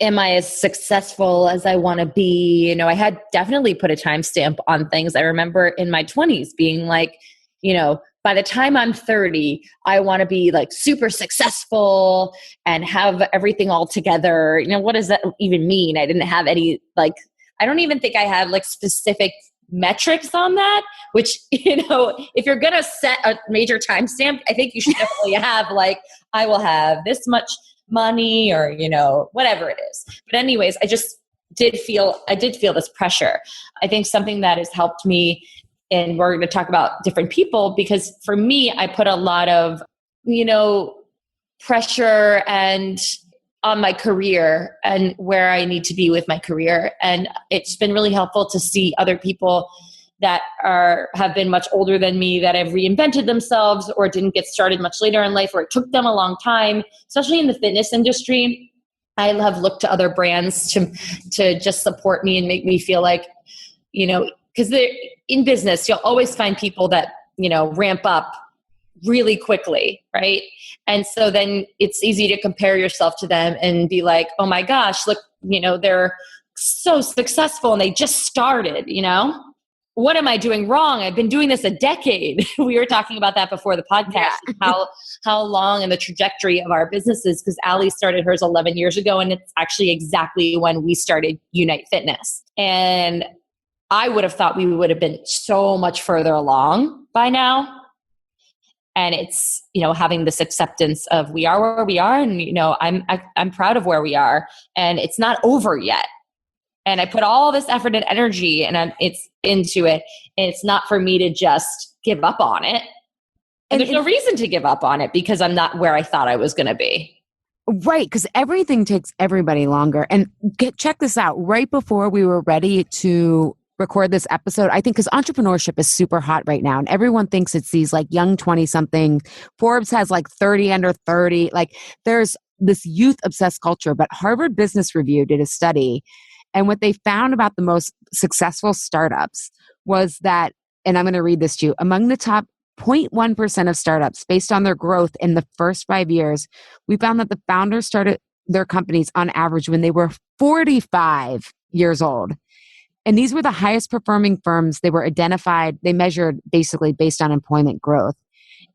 [SPEAKER 2] am I as successful as I want to be? You know, I had definitely put a timestamp on things. I remember in my 20s being like, you know, by the time I'm 30, I want to be like super successful and have everything all together. You know, what does that even mean? I didn't have any, like, I don't even think I had like specific metrics on that, which, you know, if you're going to set a major timestamp, I think you should definitely have like, I will have this much money or, you know, whatever it is. But anyways, I did feel this pressure. I think something that has helped me, and we're going to talk about different people, because for me, I put a lot of, you know, pressure and on my career and where I need to be with my career. And it's been really helpful to see other people that have been much older than me, that have reinvented themselves or didn't get started much later in life, or it took them a long time, especially in the fitness industry. I have looked to other brands to just support me and make me feel like, you know, because in business, you'll always find people that, you know, ramp up really quickly, right? And so then it's easy to compare yourself to them and be like, oh my gosh, look, you know, they're so successful and they just started, you know? What am I doing wrong? I've been doing this a decade. We were talking about that before the podcast, yeah. how long and the trajectory of our businesses, because Ali started hers 11 years ago, and it's actually exactly when we started Unite Fitness. And I would have thought we would have been so much further along by now. And it's, you know, having this acceptance of we are where we are, and, you know, I'm proud of where we are, and it's not over yet. And I put all this effort and energy and it's into it. And it's not for me to just give up on it. And there's no reason to give up on it because I'm not where I thought I was going to be.
[SPEAKER 1] Right. Because everything takes everybody longer. And check this out. Right before we were ready to record this episode, I think because entrepreneurship is super hot right now and everyone thinks it's these like young 20 something. Forbes has like 30 under 30. Like there's this youth obsessed culture. But Harvard Business Review did a study. And what they found about the most successful startups was that, and I'm going to read this to you, among the top 0.1% of startups based on their growth in the first 5 years, we found that the founders started their companies on average when they were 45 years old. And these were the highest performing firms. They were identified, they measured basically based on employment growth.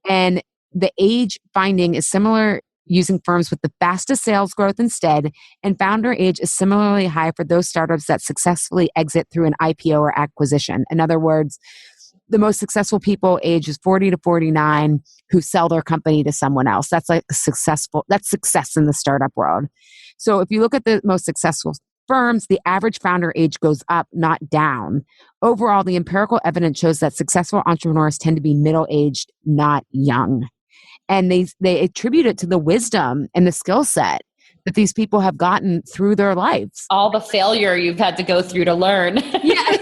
[SPEAKER 1] And the age finding is similar using firms with the fastest sales growth instead, and founder age is similarly high for those startups that successfully exit through an IPO or acquisition. In other words, the most successful people ages 40 to 49 who sell their company to someone else. That's like that's success in the startup world. So if you look at the most successful firms, the average founder age goes up, not down. Overall, the empirical evidence shows that successful entrepreneurs tend to be middle-aged, not young. And they attribute it to the wisdom and the skill set that these people have gotten through their lives.
[SPEAKER 2] All the failure you've had to go through to learn.
[SPEAKER 1] Yeah.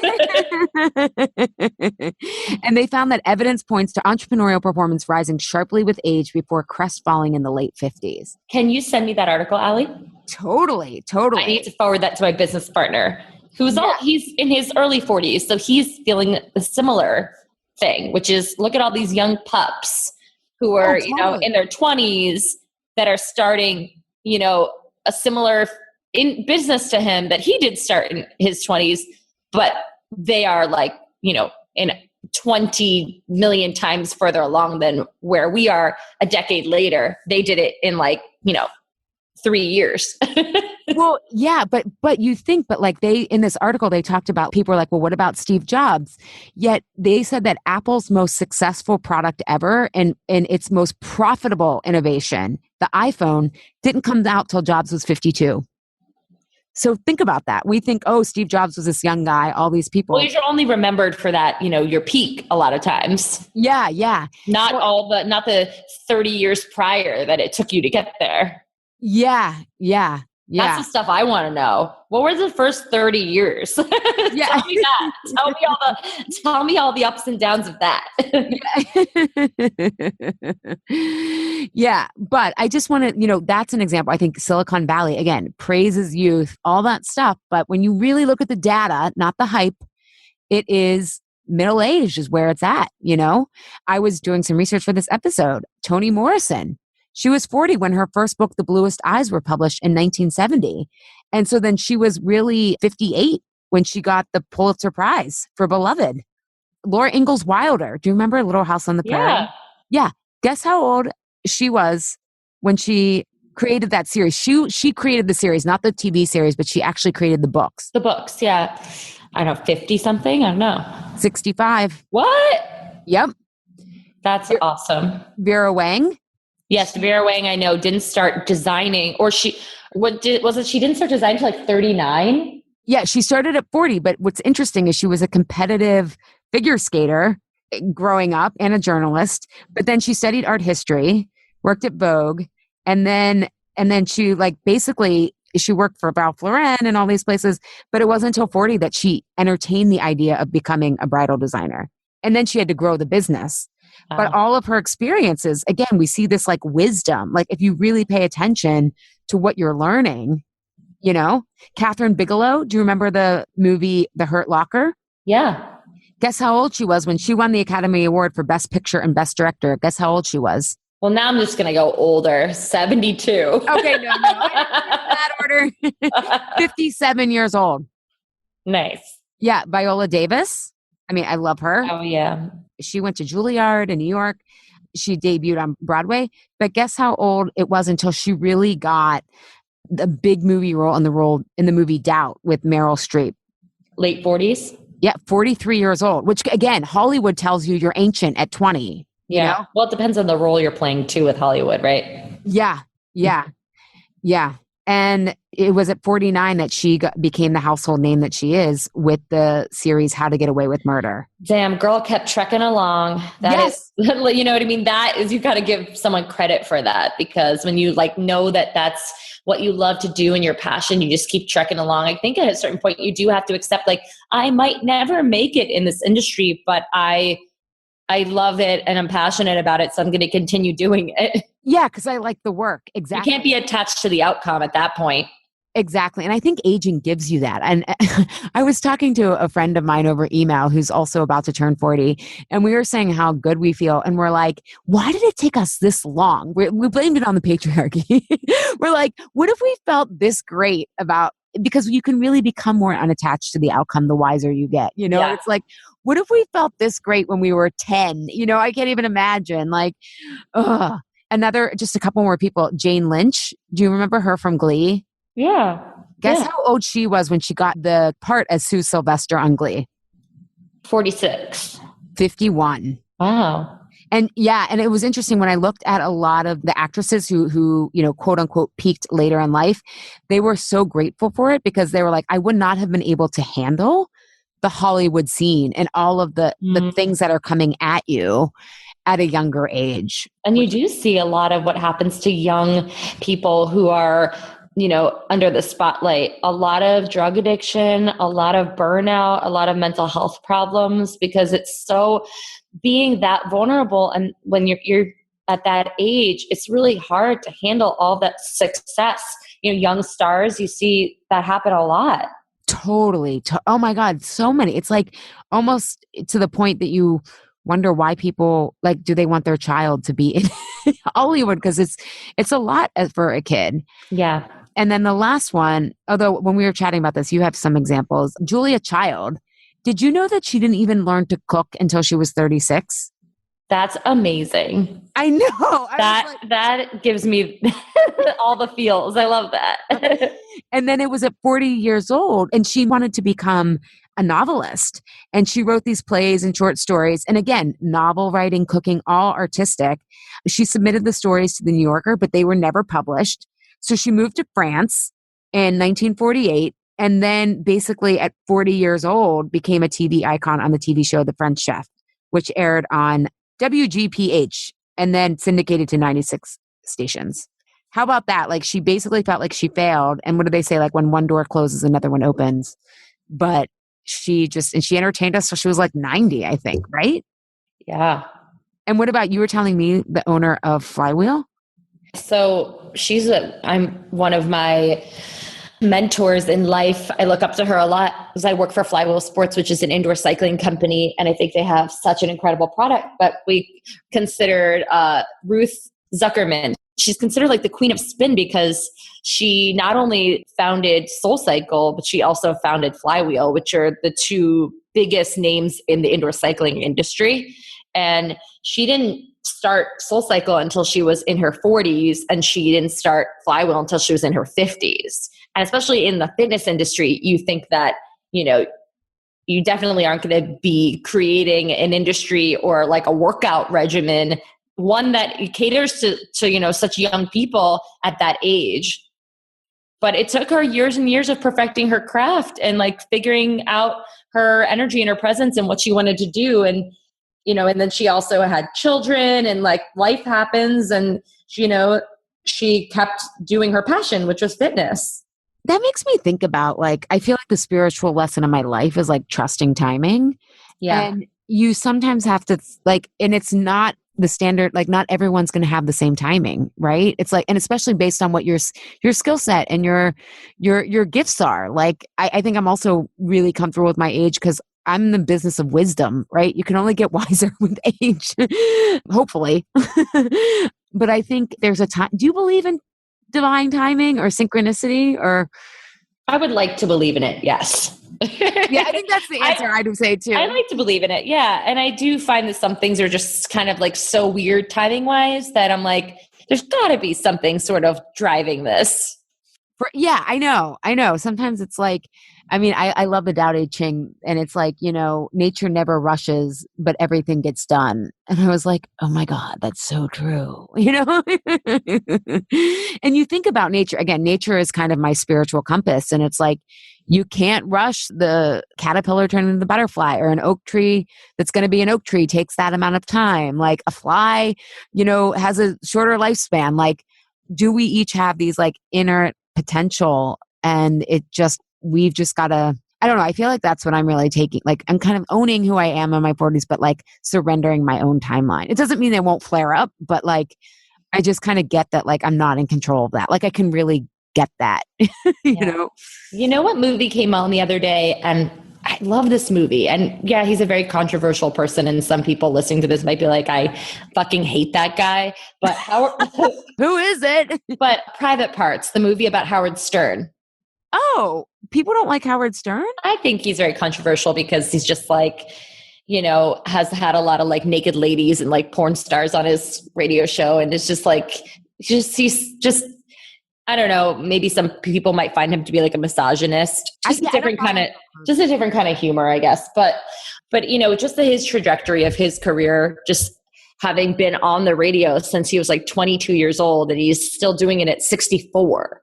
[SPEAKER 1] And they found that evidence points to entrepreneurial performance rising sharply with age before crest falling in the late 50s.
[SPEAKER 2] Can you send me that article, Ali?
[SPEAKER 1] Totally.
[SPEAKER 2] I need to forward that to my business partner, he's in his early 40s. So he's feeling a similar thing, which is look at all these young pups who are, you know, in their 20s that are starting, you know, a similar in business to him that he did start in his 20s, but they are like, you know, in 20 million times further along than where we are a decade later. They did it in like, you know, 3 years.
[SPEAKER 1] Well, yeah, but you think, but like in this article, they talked about people were like, well, what about Steve Jobs? Yet they said that Apple's most successful product ever and its most profitable innovation, the iPhone, didn't come out till Jobs was 52. So think about that. We think, oh, Steve Jobs was this young guy, all these people.
[SPEAKER 2] Well, you're only remembered for that, you know, your peak a lot of times.
[SPEAKER 1] Yeah, yeah.
[SPEAKER 2] Not the 30 years prior that it took you to get there.
[SPEAKER 1] Yeah.
[SPEAKER 2] That's the stuff I want to know. What were the first 30 years? Yeah. Tell me that. Tell me all the ups and downs of that.
[SPEAKER 1] Yeah. But I just want to, you know, that's an example. I think Silicon Valley, again, praises youth, all that stuff. But when you really look at the data, not the hype, it is middle-aged is where it's at, you know? I was doing some research for this episode. Toni Morrison, She was 40 when her first book, The Bluest Eyes, were published in 1970. And so then she was really 58 when she got the Pulitzer Prize for Beloved. Laura Ingalls Wilder. Do you remember Little House on the Prairie?
[SPEAKER 2] Yeah.
[SPEAKER 1] Yeah. Guess how old she was when she created that series? She created the series, not the TV series, but she actually created the books.
[SPEAKER 2] The books, yeah. I don't know, 50 something? I don't know.
[SPEAKER 1] 65.
[SPEAKER 2] What?
[SPEAKER 1] Yep.
[SPEAKER 2] That's awesome.
[SPEAKER 1] Vera Wang.
[SPEAKER 2] Yes, Vera Wang, I know, didn't start designing, or she didn't start designing until like 39?
[SPEAKER 1] Yeah, she started at 40, but what's interesting is she was a competitive figure skater growing up and a journalist, but then she studied art history, worked at Vogue, and then she basically she worked for Ralph Lauren and all these places, but it wasn't until 40 that she entertained the idea of becoming a bridal designer. And then she had to grow the business. But all of her experiences, again, we see this like wisdom. Like if you really pay attention to what you're learning, Catherine Bigelow, do you remember the movie The Hurt Locker?
[SPEAKER 2] Yeah.
[SPEAKER 1] Guess how old she was when she won the Academy Award for Best Picture and Best Director? Guess how old she was?
[SPEAKER 2] Well, now I'm just going to go older, 72.
[SPEAKER 1] Okay, no, that order. 57 years old.
[SPEAKER 2] Nice.
[SPEAKER 1] Yeah, Viola Davis. I mean, I love her.
[SPEAKER 2] Oh, yeah.
[SPEAKER 1] She went to Juilliard in New York. She debuted on Broadway. But guess how old it was until she really got the big movie role in the movie Doubt with Meryl Streep?
[SPEAKER 2] Late 40s?
[SPEAKER 1] Yeah, 43 years old, which again, Hollywood tells you you're ancient at 20.
[SPEAKER 2] Yeah. Well, it depends on the role you're playing too with Hollywood, right?
[SPEAKER 1] Yeah. And it was at 49 that she became the household name that she is with the series How to Get Away with Murder.
[SPEAKER 2] Damn, girl kept trekking along. Yes. You know what I mean? That is, you got to give someone credit for that, because when you know that that's what you love to do and your passion, you just keep trekking along. I think at a certain point you do have to accept, I might never make it in this industry, but I love it and I'm passionate about it, so I'm going to continue doing it.
[SPEAKER 1] Yeah, because I like the work. Exactly.
[SPEAKER 2] You can't be attached to the outcome at that point.
[SPEAKER 1] Exactly. And I think aging gives you that. And I was talking to a friend of mine over email who's also about to turn 40. And we were saying how good we feel. And we're like, why did it take us this long? We blamed it on the patriarchy. We're like, what if we felt this great about, because you can really become more unattached to the outcome the wiser you get.
[SPEAKER 2] Yeah.
[SPEAKER 1] It's like, what if we felt this great when we were 10? I can't even imagine. Just a couple more people. Jane Lynch. Do you remember her from Glee?
[SPEAKER 2] Yeah.
[SPEAKER 1] Guess how old she was when she got the part as Sue Sylvester on Glee?
[SPEAKER 2] 46.
[SPEAKER 1] 51.
[SPEAKER 2] Wow.
[SPEAKER 1] And it was interesting when I looked at a lot of the actresses who quote unquote peaked later in life. They were so grateful for it because they were like, I would not have been able to handle the Hollywood scene and all of the things that are coming at you at a younger age.
[SPEAKER 2] And you do see a lot of what happens to young people who are, under the spotlight. A lot of drug addiction, a lot of burnout, a lot of mental health problems, because it's so being that vulnerable. And when you're at that age, it's really hard to handle all that success. Young stars, you see that happen a lot.
[SPEAKER 1] Totally. Oh my God. So many. It's like almost to the point that you wonder why people do they want their child to be in Hollywood? Because it's a lot for a kid.
[SPEAKER 2] Yeah.
[SPEAKER 1] And then the last one, although when we were chatting about this, you have some examples. Julia Child. Did you know that she didn't even learn to cook until she was 36?
[SPEAKER 2] That's amazing.
[SPEAKER 1] I know.
[SPEAKER 2] That gives me all the feels. I love that.
[SPEAKER 1] And then it was at 40 years old, and she wanted to become a novelist. And she wrote these plays and short stories. And again, novel writing, cooking, all artistic. She submitted the stories to the New Yorker, but they were never published. So she moved to France in 1948. And then basically at 40 years old, became a TV icon on the TV show The French Chef, which aired on WGPH and then syndicated to 96 stations. How about that? She basically felt like she failed. And what do they say? When one door closes, another one opens. But she entertained us. So she was 90, I think, right?
[SPEAKER 2] Yeah.
[SPEAKER 1] And what about, you were telling me the owner of Flywheel?
[SPEAKER 2] So I'm one of my mentors in life. I look up to her a lot because I work for Flywheel Sports, which is an indoor cycling company. And I think they have such an incredible product, but we considered Ruth Zuckerman. she's considered like the queen of spin because she not only founded SoulCycle, but she also founded Flywheel, which are the two biggest names in the indoor cycling industry. And she didn't start SoulCycle until she was in her 40s, and she didn't start Flywheel until she was in her 50s. And especially in the fitness industry, you think that, you definitely aren't going to be creating an industry or like a workout regimen, one that caters to such young people at that age. But it took her years and years of perfecting her craft and like figuring out her energy and her presence and what she wanted to do. And, and then she also had children, and like life happens, and, she kept doing her passion, which was fitness.
[SPEAKER 1] That makes me think about, like, I feel like the spiritual lesson of my life is like trusting timing.
[SPEAKER 2] Yeah.
[SPEAKER 1] And you sometimes have to like, and it's not the standard, like not everyone's going to have the same timing, right? It's like, and especially based on what your skill set and your gifts are. Like, I think I'm also really comfortable with my age because I'm in the business of wisdom, right? You can only get wiser with age, hopefully. But I think there's a time. Do you believe in divine timing or synchronicity? Or
[SPEAKER 2] I would like to believe in it, yes.
[SPEAKER 1] Yeah, I think that's the answer I would say too.
[SPEAKER 2] I like to believe in it, yeah. And I do find that some things are just kind of like so weird timing wise that I'm like, there's got to be something sort of driving this.
[SPEAKER 1] Yeah, I know. Sometimes it's like, I mean, I love the Tao Te Ching, and it's like, nature never rushes, but everything gets done. And I was like, oh my God, that's so true. And you think about nature, again, nature is kind of my spiritual compass. And it's like, you can't rush the caterpillar turning into the butterfly, or an oak tree that's going to be an oak tree takes that amount of time. Like a fly, has a shorter lifespan. Like, do we each have these like inner potential, and we've just got to, I don't know, I feel like that's what I'm really taking, like I'm kind of owning who I am in my 40s, but like surrendering my own timeline. It doesn't mean they won't flare up, but like I just kind of get that, like I'm not in control of that. Like I can really get that.
[SPEAKER 2] You know what movie came on the other day, and I love this movie. And yeah, he's a very controversial person, and some people listening to this might be like, I fucking hate that guy. But
[SPEAKER 1] who is it?
[SPEAKER 2] But Private Parts, the movie about Howard Stern.
[SPEAKER 1] Oh, people don't like Howard Stern?
[SPEAKER 2] I think he's very controversial because he's just like, has had a lot of like naked ladies and like porn stars on his radio show. And it's just like, he's just, I don't know, maybe some people might find him to be like a misogynist. Just a different kind of humor, I guess. But just his trajectory of his career, just having been on the radio since he was like 22 years old, and he's still doing it at 64.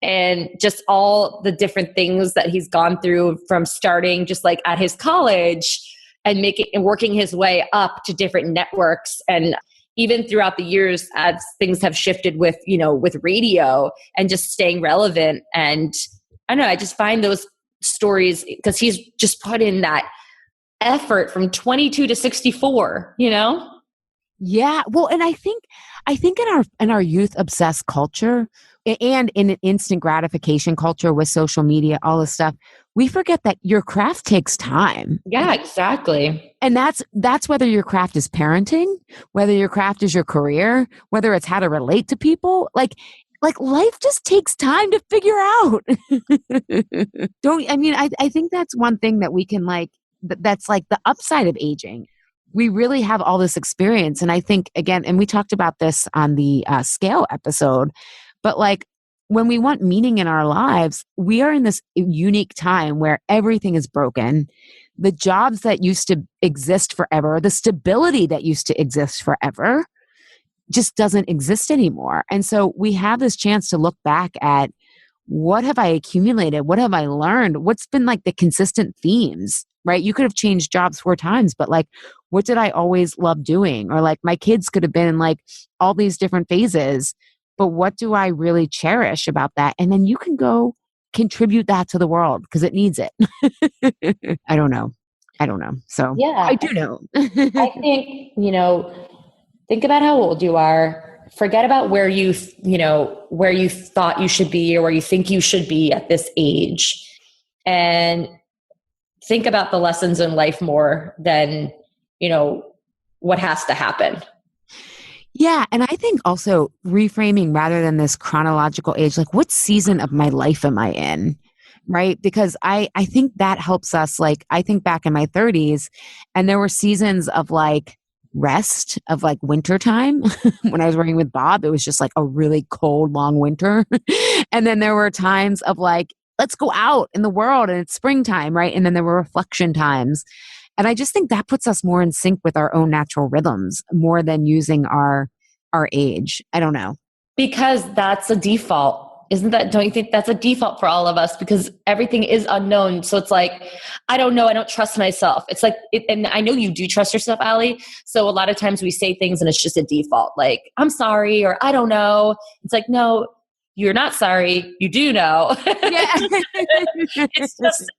[SPEAKER 2] And just all the different things that he's gone through from starting just like at his college and working his way up to different networks. And even throughout the years, as things have shifted with radio and just staying relevant. And I don't know, I just find those stories, because he's just put in that effort from 22 to 64,
[SPEAKER 1] Yeah. Well, and I think in our youth obsessed culture, and in an instant gratification culture with social media, all this stuff, we forget that your craft takes time.
[SPEAKER 2] Yeah, exactly.
[SPEAKER 1] And that's whether your craft is parenting, whether your craft is your career, whether it's how to relate to people. Like life just takes time to figure out. I think that's one thing that we can that's like the upside of aging. We really have all this experience. And I think, again, and we talked about this on the scale episode, but like when we want meaning in our lives, we are in this unique time where everything is broken. The jobs that used to exist forever, the stability that used to exist forever just doesn't exist anymore. And so we have this chance to look back at, what have I accumulated? What have I learned? What's been like the consistent themes, right? You could have changed jobs 4 times, but like, what did I always love doing? Or like my kids could have been in like all these different phases, but what do I really cherish about that? And then you can go contribute that to the world because it needs it. I don't know. So
[SPEAKER 2] yeah,
[SPEAKER 1] I do know.
[SPEAKER 2] I think, think about how old you are. Forget about where you thought you should be or where you think you should be at this age. And think about the lessons in life more than, what has to happen.
[SPEAKER 1] Yeah. And I think also reframing rather than this chronological age, like what season of my life am I in? Right. Because I think that helps us. Like, I think back in my 30s and there were seasons of like rest of like winter time when I was working with Bob, it was just like a really cold, long winter. And then there were times of like, let's go out in the world and it's springtime. Right. And then there were reflection times. And I just think that puts us more in sync with our own natural rhythms more than using our age. I don't know.
[SPEAKER 2] Because that's a default. Isn't that, don't you think that's a default for all of us? Because everything is unknown. So it's like, I don't know. I don't trust myself. It's like, and I know you do trust yourself, Ali. So a lot of times we say things and it's just a default, like, I'm sorry, or I don't know. It's like, no, you're not sorry. You do know.
[SPEAKER 1] Yeah.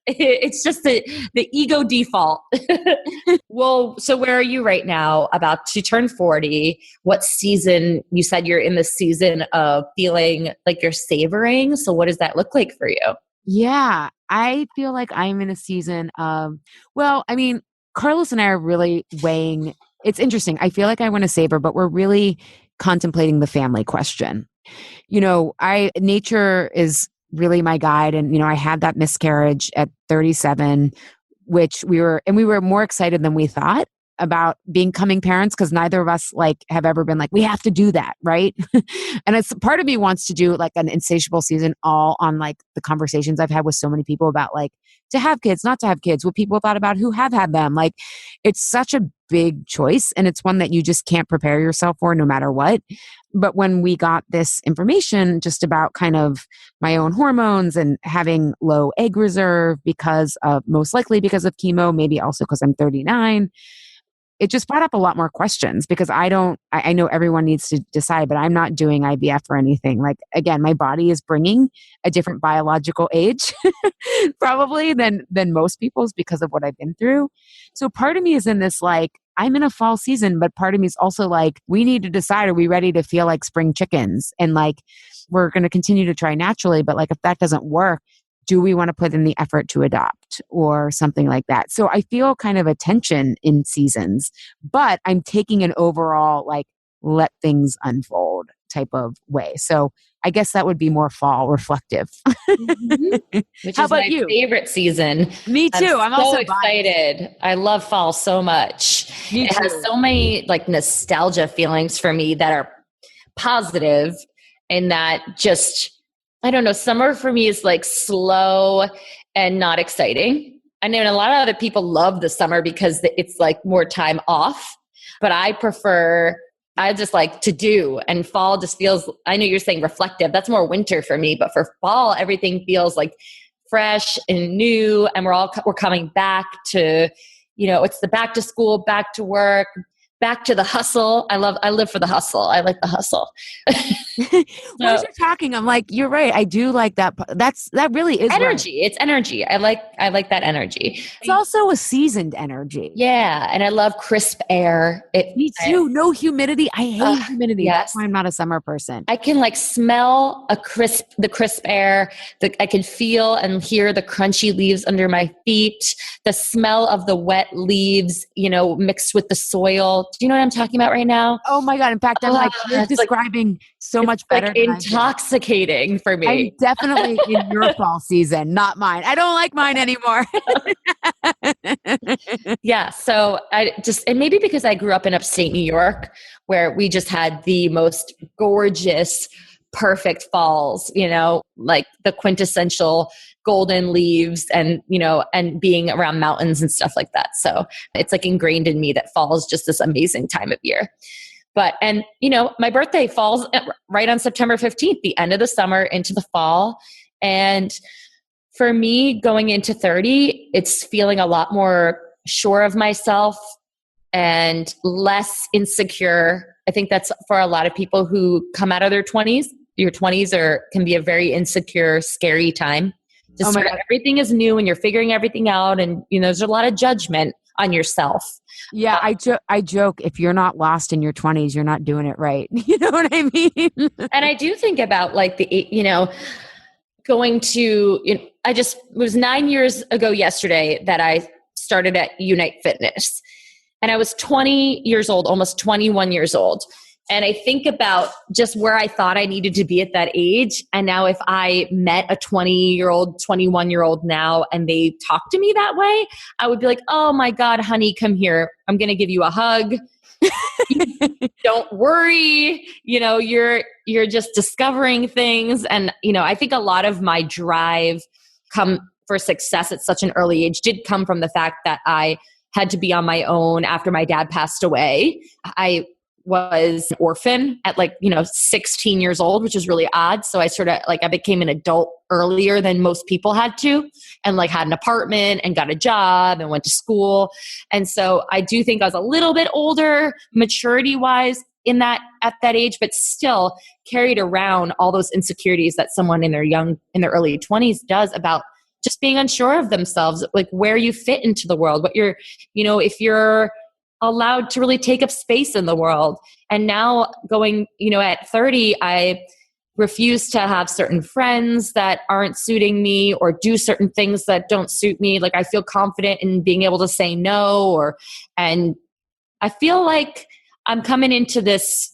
[SPEAKER 2] it's just the ego default. Well, so where are you right now? About to turn 40. What season? You said you're in the season of feeling like you're savoring. So what does that look like for you?
[SPEAKER 1] Yeah, I feel like I'm in a season of, well, I mean, Carlos and I are really weighing. It's interesting. I feel like I want to savor, but we're really contemplating the family question. Nature is really my guide. And, I had that miscarriage at 37, which we were more excited than we thought about becoming parents because neither of us like have ever been like, we have to do that. Right. And it's part of me wants to do like an insatiable season all on like the conversations I've had with so many people about like to have kids, not to have kids, what people thought about who have had them. Like it's such a big choice and it's one that you just can't prepare yourself for no matter what. But when we got this information just about kind of my own hormones and having low egg reserve most likely because of chemo, maybe also because I'm 39, it just brought up a lot more questions because I know everyone needs to decide, but I'm not doing IVF or anything. Like, again, my body is bringing a different biological age probably than most people's because of what I've been through. So part of me is in this, like, I'm in a fall season, but part of me is also like, we need to decide, are we ready to feel like spring chickens? And like, we're going to continue to try naturally, but like, if that doesn't work, do we want to put in the effort to adopt or something like that? So I feel kind of a tension in seasons, but I'm taking an overall, like, let things unfold type of way. So I guess that would be more fall reflective.
[SPEAKER 2] Mm-hmm. Which
[SPEAKER 1] How
[SPEAKER 2] is
[SPEAKER 1] about
[SPEAKER 2] my
[SPEAKER 1] you?
[SPEAKER 2] favorite season.
[SPEAKER 1] Me too. I'm
[SPEAKER 2] So
[SPEAKER 1] also biased.
[SPEAKER 2] excited. I love fall so much.
[SPEAKER 1] Me
[SPEAKER 2] It has
[SPEAKER 1] too.
[SPEAKER 2] so many like nostalgia feelings for me that are positive and that just, I don't know, summer for me is like slow and not exciting. I know a lot of other people love the summer because it's like more time off, but I just like to do, and fall just feels, I know you're saying reflective. That's more winter for me, but for fall, everything feels like fresh and new. And we're coming back to, it's the back to school, back to work, back to the hustle. I live for the hustle. I like the hustle.
[SPEAKER 1] Well, as
[SPEAKER 2] So
[SPEAKER 1] you're talking, I'm like, you're right. I do like that. That really is right.
[SPEAKER 2] energy, it's energy. I like that energy.
[SPEAKER 1] It's also a seasoned energy.
[SPEAKER 2] Yeah. And I love crisp air.
[SPEAKER 1] Me too. No humidity. I hate humidity. That's
[SPEAKER 2] Yes.
[SPEAKER 1] why I'm not a summer person.
[SPEAKER 2] I can like smell the crisp air. I can feel and hear the crunchy leaves under my feet. The smell of the wet leaves, mixed with the soil. Do you know what I'm talking about right now?
[SPEAKER 1] Oh my God. In fact, I'm like, you're
[SPEAKER 2] It's like
[SPEAKER 1] describing so
[SPEAKER 2] it's
[SPEAKER 1] much better
[SPEAKER 2] like
[SPEAKER 1] than I did.
[SPEAKER 2] intoxicating for
[SPEAKER 1] I'm
[SPEAKER 2] me.
[SPEAKER 1] definitely in your fall season, not mine. I don't like mine anymore.
[SPEAKER 2] Yeah. So and maybe because I grew up in upstate New York, where we just had the most gorgeous, perfect falls, like the quintessential golden leaves and being around mountains and stuff like that. So it's like ingrained in me that fall is just this amazing time of year. My birthday falls right on September 15th, the end of the summer into the fall. And for me, going into 30, it's feeling a lot more sure of myself and less insecure. I think that's for a lot of people who come out of their 20s. Your 20s can be a very insecure, scary time.
[SPEAKER 1] Oh my God.
[SPEAKER 2] Everything is new and you're figuring everything out, and there's a lot of judgment on yourself.
[SPEAKER 1] Yeah, I joke, if you're not lost in your 20s, you're not doing it right. You know what I mean?
[SPEAKER 2] And I do think about like going to, it was 9 years ago yesterday that I started at Unite Fitness. And I was 20 years old, almost 21 years old. And I think about just where I thought I needed to be at that age. And now if I met a 20-year-old, 21-year-old now, and they talk to me that way, I would be like, oh my God, honey, come here. I'm going to give you a hug. Don't worry. You're just discovering things. And, I think a lot of my drive for success at such an early age did come from the fact that I had to be on my own after my dad passed away. I was an orphan at 16 years old, which is really odd. So I I became an adult earlier than most people had to, and had an apartment and got a job and went to school. And so I do think I was a little bit older maturity wise at that age, but still carried around all those insecurities that someone in their early 20s does about just being unsure of themselves, like where you fit into the world, if you're allowed to really take up space in the world. And now going, at 30, I refuse to have certain friends that aren't suiting me or do certain things that don't suit me. I feel confident in being able to say no, and I feel like I'm coming into this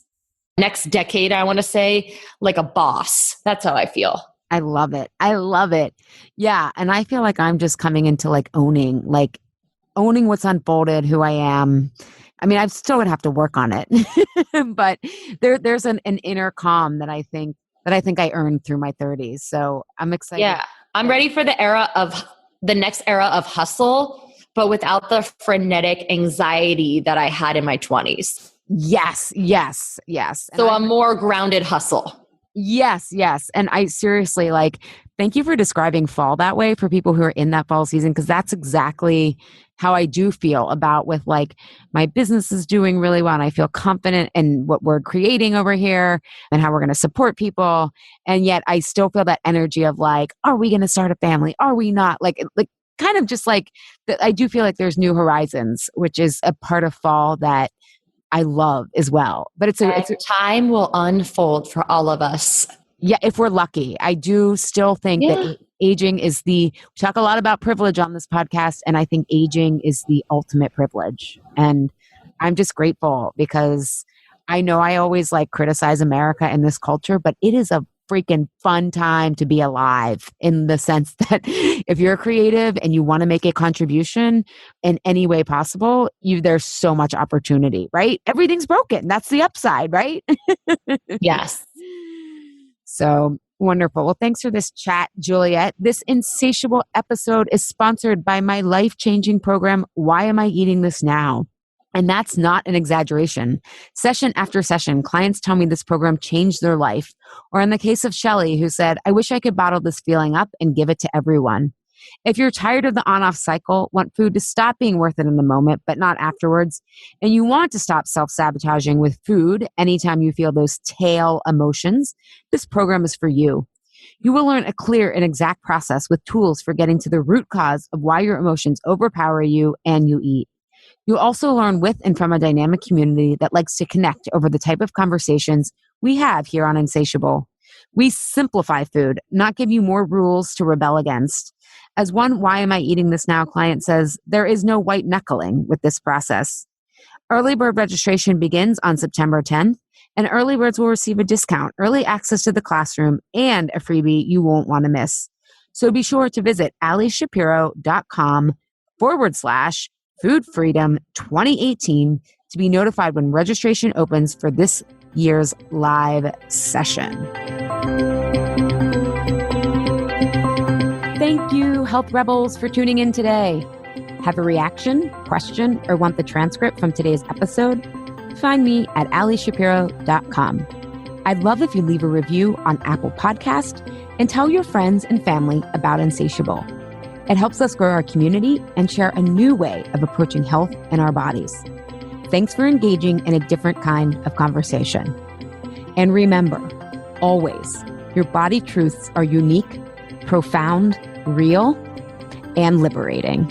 [SPEAKER 2] next decade, I want to say, like a boss. That's how I feel.
[SPEAKER 1] I love it. I love it. Yeah. And I feel like I'm just coming into owning what's unfolded, who I am. I mean, I still would have to work on it, but there's an inner calm that I think I earned through my 30s. So I'm excited.
[SPEAKER 2] Yeah. I'm ready for the next era of hustle, but without the frenetic anxiety that I had in my 20s.
[SPEAKER 1] Yes.
[SPEAKER 2] So a more grounded hustle.
[SPEAKER 1] Yes. And I seriously thank you for describing fall that way for people who are in that fall season, because that's exactly how I do feel about with my business is doing really well and I feel confident in what we're creating over here and how we're going to support people. And yet I still feel that energy of are we going to start a family? Are we not? Kind of just that. I do feel like there's new horizons, which is a part of fall that I love as well. But it's
[SPEAKER 2] time will unfold for all of us.
[SPEAKER 1] Yeah, if we're lucky. I do still think that aging is we talk a lot about privilege on this podcast, and I think aging is the ultimate privilege. And I'm just grateful because I know I always criticize America and this culture, but it is a freaking fun time to be alive in the sense that if you're creative and you want to make a contribution in any way possible, there's so much opportunity, right? Everything's broken. That's the upside, right?
[SPEAKER 2] Yes.
[SPEAKER 1] So wonderful. Well, thanks for this chat, Juliet. This insatiable episode is sponsored by my life-changing program, Why Am I Eating This Now? And that's not an exaggeration. Session after session, clients tell me this program changed their life. Or in the case of Shelly, who said, I wish I could bottle this feeling up and give it to everyone. If you're tired of the on-off cycle, want food to stop being worth it in the moment, but not afterwards, and you want to stop self-sabotaging with food anytime you feel those tail emotions, this program is for you. You will learn a clear and exact process with tools for getting to the root cause of why your emotions overpower you and you eat. You'll also learn with and from a dynamic community that likes to connect over the type of conversations we have here on Insatiable. We simplify food, not give you more rules to rebel against. As one Why Am I Eating This Now client says, there is no white knuckling with this process. Early bird registration begins on September 10th, and early birds will receive a discount, early access to the classroom, and a freebie you won't want to miss. So be sure to visit alishapiro.com/Food Freedom 2018 to be notified when registration opens for this year's live session. Thank you, Health Rebels, for tuning in today. Have a reaction, question, or want the transcript from today's episode? Find me at alishapiro.com. I'd love if you leave a review on Apple Podcast and tell your friends and family about Insatiable. It helps us grow our community and share a new way of approaching health and our bodies. Thanks for engaging in a different kind of conversation. And remember, always, your body truths are unique, profound, real, and liberating.